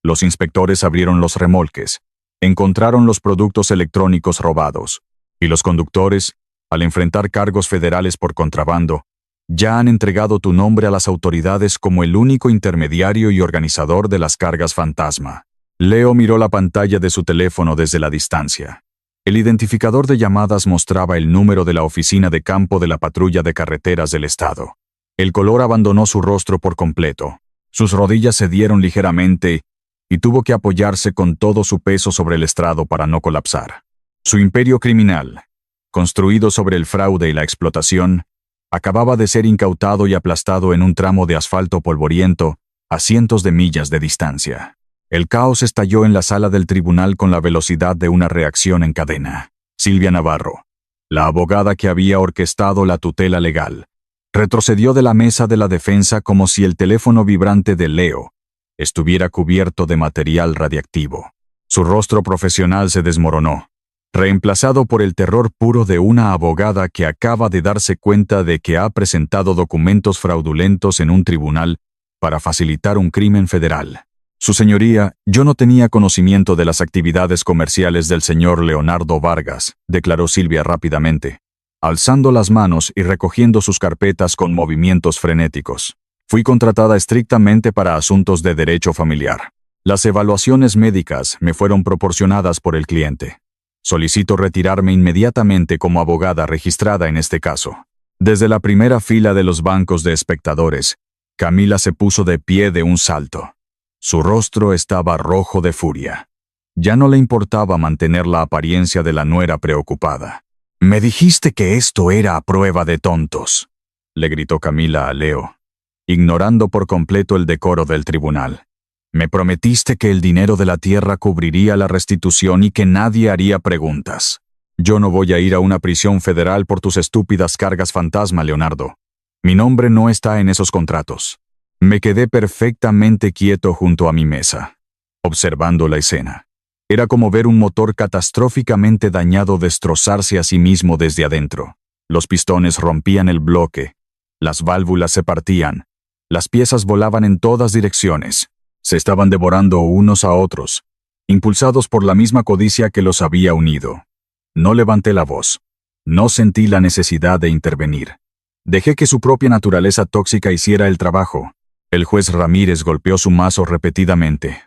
«Los inspectores abrieron los remolques, encontraron los productos electrónicos robados, y los conductores, al enfrentar cargos federales por contrabando, ya han entregado tu nombre a las autoridades como el único intermediario y organizador de las cargas fantasma». Leo miró la pantalla de su teléfono desde la distancia. El identificador de llamadas mostraba el número de la oficina de campo de la Patrulla de Carreteras del Estado. El color abandonó su rostro por completo. Sus rodillas cedieron ligeramente y tuvo que apoyarse con todo su peso sobre el estrado para no colapsar. Su imperio criminal, construido sobre el fraude y la explotación, acababa de ser incautado y aplastado en un tramo de asfalto polvoriento a cientos de millas de distancia. El caos estalló en la sala del tribunal con la velocidad de una reacción en cadena. Silvia Navarro, la abogada que había orquestado la tutela legal, retrocedió de la mesa de la defensa como si el teléfono vibrante de Leo estuviera cubierto de material radiactivo. Su rostro profesional se desmoronó, reemplazado por el terror puro de una abogada que acaba de darse cuenta de que ha presentado documentos fraudulentos en un tribunal para facilitar un crimen federal. «Su señoría, yo no tenía conocimiento de las actividades comerciales del señor Leonardo Vargas», declaró Silvia rápidamente, alzando las manos y recogiendo sus carpetas con movimientos frenéticos. «Fui contratada estrictamente para asuntos de derecho familiar. Las evaluaciones médicas me fueron proporcionadas por el cliente. Solicito retirarme inmediatamente como abogada registrada en este caso». Desde la primera fila de los bancos de espectadores, Camila se puso de pie de un salto. Su rostro estaba rojo de furia. Ya no le importaba mantener la apariencia de la nuera preocupada. «Me dijiste que esto era a prueba de tontos», le gritó Camila a Leo, ignorando por completo el decoro del tribunal. «Me prometiste que el dinero de la tierra cubriría la restitución y que nadie haría preguntas. Yo no voy a ir a una prisión federal por tus estúpidas cargas fantasma, Leonardo. Mi nombre no está en esos contratos». Me quedé perfectamente quieto junto a mi mesa, observando la escena. Era como ver un motor catastróficamente dañado destrozarse a sí mismo desde adentro. Los pistones rompían el bloque, Las válvulas se partían. Las piezas volaban en todas direcciones. Se estaban devorando unos a otros, impulsados por la misma codicia que los había unido. No levanté la voz. No sentí la necesidad de intervenir. Dejé que su propia naturaleza tóxica hiciera el trabajo. El juez Ramírez golpeó su mazo repetidamente,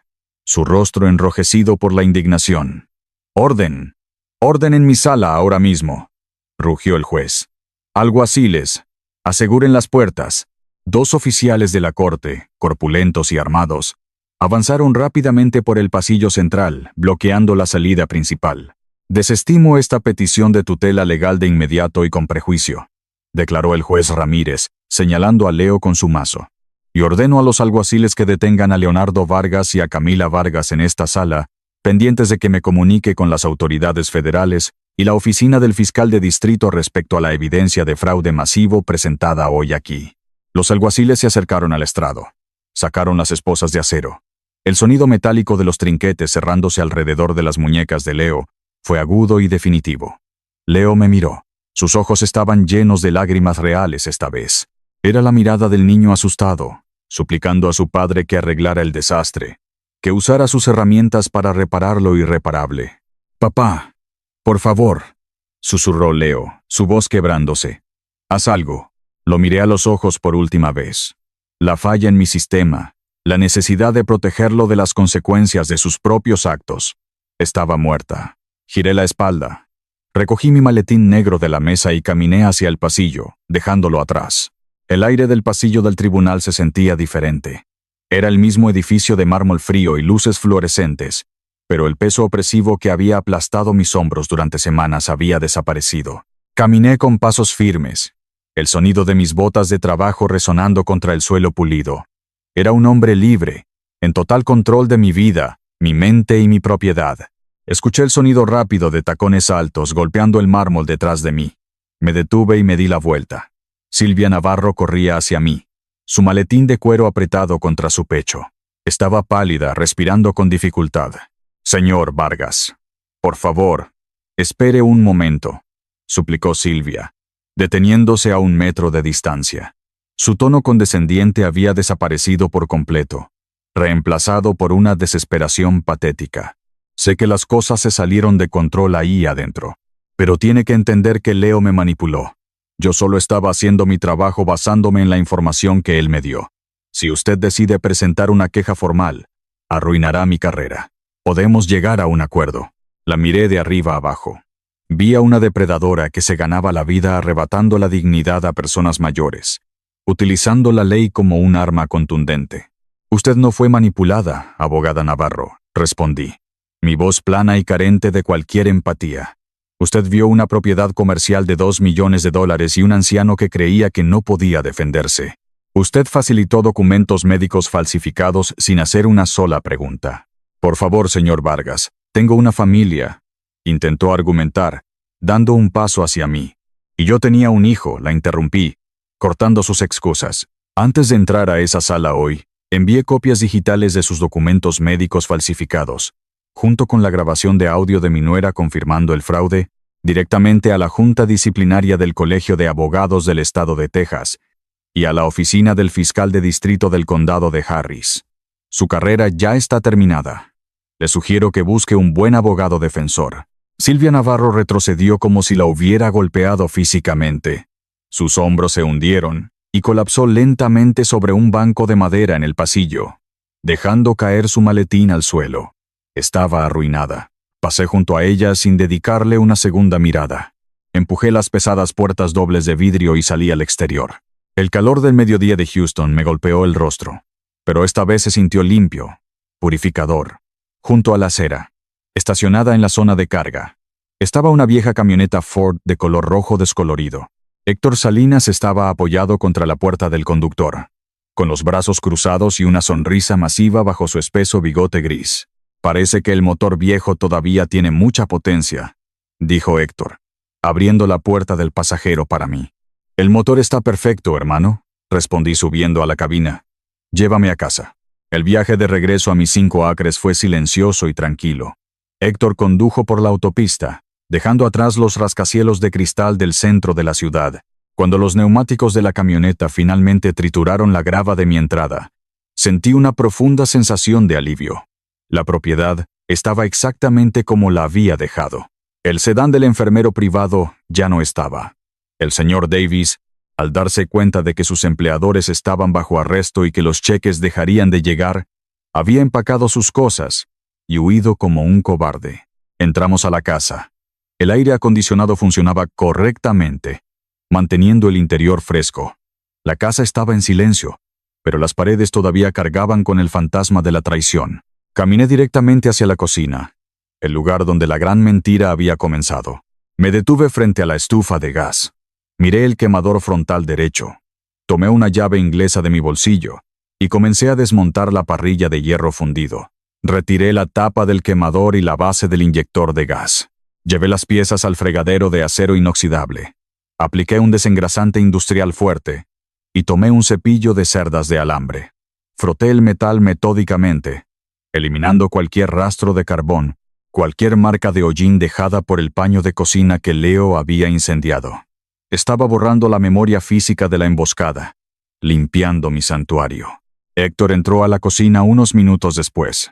su rostro enrojecido por la indignación. «¡Orden! ¡Orden en mi sala ahora mismo!», rugió el juez. «Alguaciles, aseguren las puertas». 2 oficiales de la corte, corpulentos y armados, avanzaron rápidamente por el pasillo central, bloqueando la salida principal. «Desestimo esta petición de tutela legal de inmediato y con prejuicio», declaró el juez Ramírez, señalando a Leo con su mazo. «Y ordeno a los alguaciles que detengan a Leonardo Vargas y a Camila Vargas en esta sala, pendientes de que me comunique con las autoridades federales y la oficina del fiscal de distrito respecto a la evidencia de fraude masivo presentada hoy aquí». Los alguaciles se acercaron al estrado. Sacaron las esposas de acero. El sonido metálico de los trinquetes cerrándose alrededor de las muñecas de Leo fue agudo y definitivo. Leo me miró. Sus ojos estaban llenos de lágrimas reales esta vez. Era la mirada del niño asustado, suplicando a su padre que arreglara el desastre, que usara sus herramientas para reparar lo irreparable. «Papá, por favor», susurró Leo, su voz quebrándose. «Haz algo». Lo miré a los ojos por última vez. La falla en mi sistema, la necesidad de protegerlo de las consecuencias de sus propios actos. Estaba muerta. Giré la espalda. Recogí mi maletín negro de la mesa y caminé hacia el pasillo, dejándolo atrás. El aire del pasillo del tribunal se sentía diferente. Era el mismo edificio de mármol frío y luces fluorescentes, pero el peso opresivo que había aplastado mis hombros durante semanas había desaparecido. Caminé con pasos firmes, el sonido de mis botas de trabajo resonando contra el suelo pulido. Era un hombre libre, en total control de mi vida, mi mente y mi propiedad. Escuché el sonido rápido de tacones altos golpeando el mármol detrás de mí. Me detuve y me di la vuelta. Silvia Navarro corría hacia mí, su maletín de cuero apretado contra su pecho. Estaba pálida, respirando con dificultad. «Señor Vargas, por favor, espere un momento», suplicó Silvia, deteniéndose a 1 metro de distancia. Su tono condescendiente había desaparecido por completo, reemplazado por una desesperación patética. «Sé que las cosas se salieron de control ahí adentro, pero tiene que entender que Leo me manipuló. Yo solo estaba haciendo mi trabajo basándome en la información que él me dio. Si usted decide presentar una queja formal, arruinará mi carrera. Podemos llegar a un acuerdo». La miré de arriba abajo. Vi a una depredadora que se ganaba la vida arrebatando la dignidad a personas mayores, utilizando la ley como un arma contundente. «Usted no fue manipulada, abogada Navarro», respondí, mi voz plana y carente de cualquier empatía. «Usted vio una propiedad comercial de $2 millones y un anciano que creía que no podía defenderse. Usted facilitó documentos médicos falsificados sin hacer una sola pregunta. Por favor, señor Vargas, tengo una familia», intentó argumentar, dando un paso hacia mí. «Y yo tenía un hijo», la interrumpí, cortando sus excusas. «Antes de entrar a esa sala hoy, envié copias digitales de sus documentos médicos falsificados, junto con la grabación de audio de mi nuera confirmando el fraude, directamente a la Junta Disciplinaria del Colegio de Abogados del Estado de Texas y a la oficina del fiscal de distrito del condado de Harris. Su carrera ya está terminada. Le sugiero que busque un buen abogado defensor». Silvia Navarro retrocedió como si la hubiera golpeado físicamente. Sus hombros se hundieron y colapsó lentamente sobre un banco de madera en el pasillo, dejando caer su maletín al suelo. Estaba arruinada. Pasé junto a ella sin dedicarle una segunda mirada. Empujé las pesadas puertas dobles de vidrio y salí al exterior. El calor del mediodía de Houston me golpeó el rostro, pero esta vez se sintió limpio, purificador. Junto a la acera, estacionada en la zona de carga, estaba una vieja camioneta Ford de color rojo descolorido. Héctor Salinas estaba apoyado contra la puerta del conductor, con los brazos cruzados y una sonrisa masiva bajo su espeso bigote gris. «Parece que el motor viejo todavía tiene mucha potencia», dijo Héctor, abriendo la puerta del pasajero para mí. «El motor está perfecto, hermano», respondí subiendo a la cabina. «Llévame a casa». El viaje de regreso a mis 5 acres fue silencioso y tranquilo. Héctor condujo por la autopista, dejando atrás los rascacielos de cristal del centro de la ciudad, Cuando los neumáticos de la camioneta finalmente trituraron la grava de mi entrada, sentí una profunda sensación de alivio. La propiedad estaba exactamente como la había dejado. El sedán del enfermero privado ya no estaba. El señor Davis, al darse cuenta de que sus empleadores estaban bajo arresto y que los cheques dejarían de llegar, había empacado sus cosas y huido como un cobarde. Entramos a la casa. El aire acondicionado funcionaba correctamente, manteniendo el interior fresco. La casa estaba en silencio, pero las paredes todavía cargaban con el fantasma de la traición. Caminé directamente hacia la cocina, el lugar donde la gran mentira había comenzado. Me detuve frente a la estufa de gas. Miré el quemador frontal derecho. Tomé una llave inglesa de mi bolsillo y comencé a desmontar la parrilla de hierro fundido. Retiré la tapa del quemador y la base del inyector de gas. Llevé las piezas al fregadero de acero inoxidable. Apliqué un desengrasante industrial fuerte y tomé un cepillo de cerdas de alambre. Froté el metal metódicamente, eliminando cualquier rastro de carbón, cualquier marca de hollín dejada por el paño de cocina que Leo había incendiado. Estaba borrando la memoria física de la emboscada, limpiando mi santuario. Héctor entró a la cocina unos minutos después,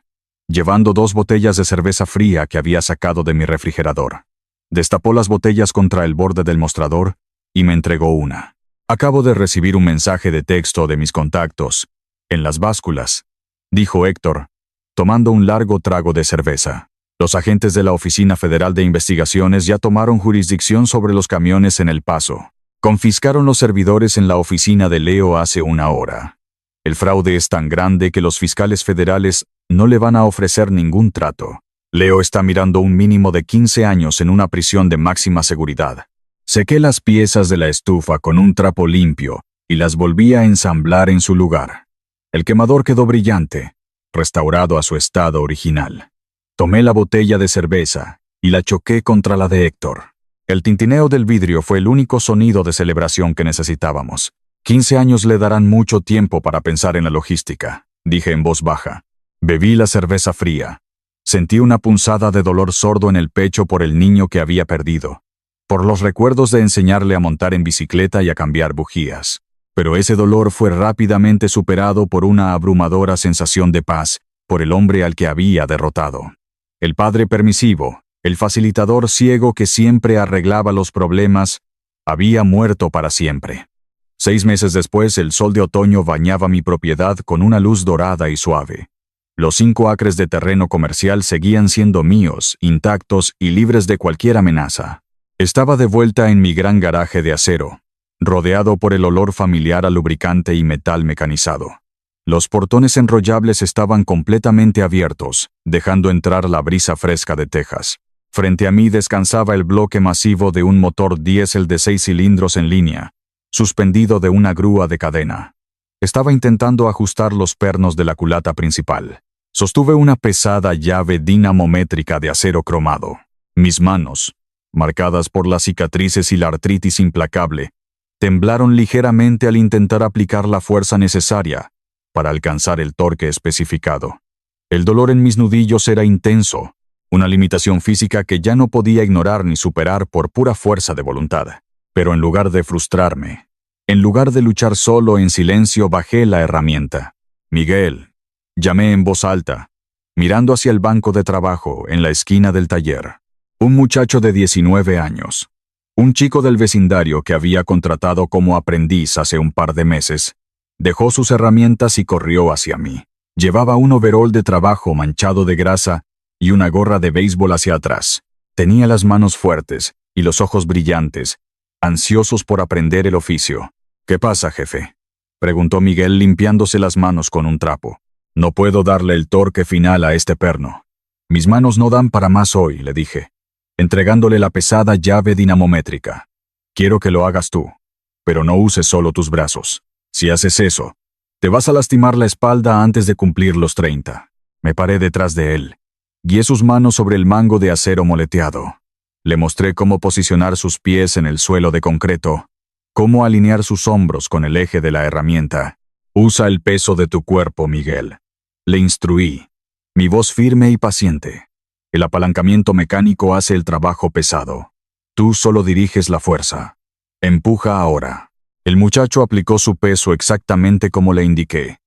llevando 2 botellas de cerveza fría que había sacado de mi refrigerador. Destapó las botellas contra el borde del mostrador y me entregó una. Acabo de recibir un mensaje de texto de mis contactos, en las básculas, dijo Héctor, tomando un largo trago de cerveza. Los agentes de la Oficina Federal de Investigaciones ya tomaron jurisdicción sobre los camiones en El Paso. Confiscaron los servidores en la oficina de Leo hace 1 hora. El fraude es tan grande que los fiscales federales no le van a ofrecer ningún trato. Leo está mirando un mínimo de 15 años en una prisión de máxima seguridad. Sequé las piezas de la estufa con un trapo limpio y las volví a ensamblar en su lugar. El quemador quedó brillante, restaurado a su estado original. Tomé la botella de cerveza y la choqué contra la de Héctor. El tintineo del vidrio fue el único sonido de celebración que necesitábamos. 15 años le darán mucho tiempo para pensar en la logística, dije en voz baja. Bebí la cerveza fría. Sentí una punzada de dolor sordo en el pecho por el niño que había perdido, por los recuerdos de enseñarle a montar en bicicleta y a cambiar bujías. Pero ese dolor fue rápidamente superado por una abrumadora sensación de paz por el hombre al que había derrotado. El padre permisivo, el facilitador ciego que siempre arreglaba los problemas, había muerto para siempre. 6 meses después, el sol de otoño bañaba mi propiedad con una luz dorada y suave. Los 5 acres de terreno comercial seguían siendo míos, intactos y libres de cualquier amenaza. Estaba de vuelta en mi gran garaje de acero, rodeado por el olor familiar a lubricante y metal mecanizado. Los portones enrollables estaban completamente abiertos, dejando entrar la brisa fresca de Texas. Frente a mí descansaba el bloque masivo de un motor diésel de 6 cilindros en línea, suspendido de una grúa de cadena. Estaba intentando ajustar los pernos de la culata principal. Sostuve una pesada llave dinamométrica de acero cromado. Mis manos, marcadas por las cicatrices y la artritis implacable, temblaron ligeramente al intentar aplicar la fuerza necesaria para alcanzar el torque especificado. El dolor en mis nudillos era intenso, una limitación física que ya no podía ignorar ni superar por pura fuerza de voluntad. Pero en lugar de frustrarme, en lugar de luchar solo en silencio, bajé la herramienta. Miguel, llamé en voz alta, mirando hacia el banco de trabajo en la esquina del taller. Un muchacho de 19 años, un chico del vecindario que había contratado como aprendiz hace un par de meses, dejó sus herramientas y corrió hacia mí. Llevaba un overol de trabajo manchado de grasa y una gorra de béisbol hacia atrás. Tenía las manos fuertes y los ojos brillantes, ansiosos por aprender el oficio. «¿Qué pasa, jefe?», preguntó Miguel limpiándose las manos con un trapo. «No puedo darle el torque final a este perno. Mis manos no dan para más hoy», le dije, entregándole la pesada llave dinamométrica. «Quiero que lo hagas tú, pero no uses solo tus brazos. Si haces eso, te vas a lastimar la espalda antes de cumplir los 30. Me paré detrás de él. Guié sus manos sobre el mango de acero moleteado. Le mostré cómo posicionar sus pies en el suelo de concreto, cómo alinear sus hombros con el eje de la herramienta. «Usa el peso de tu cuerpo, Miguel», le instruí, mi voz firme y paciente. «El apalancamiento mecánico hace el trabajo pesado. Tú solo diriges la fuerza». Empuja ahora. El muchacho aplicó su peso exactamente como le indiqué.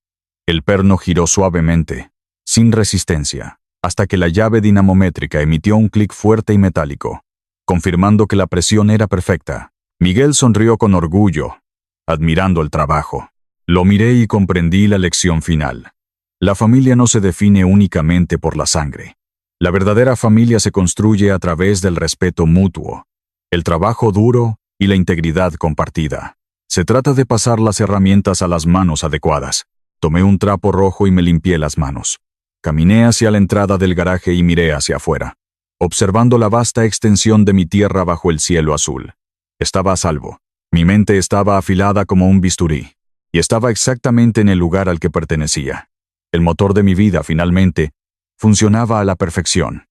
El perno giró suavemente, sin resistencia, hasta que la llave dinamométrica emitió un clic fuerte y metálico, confirmando que la presión era perfecta. Miguel sonrió con orgullo, admirando el trabajo. Lo miré y comprendí la lección final. La familia no se define únicamente por la sangre. La verdadera familia se construye a través del respeto mutuo, el trabajo duro y la integridad compartida. Se trata de pasar las herramientas a las manos adecuadas. Tomé un trapo rojo y me limpié las manos. Caminé hacia la entrada del garaje y miré hacia afuera, observando la vasta extensión de mi tierra bajo el cielo azul. Estaba a salvo. Mi mente estaba afilada como un bisturí, y estaba exactamente en el lugar al que pertenecía. El motor de mi vida, finalmente, funcionaba a la perfección.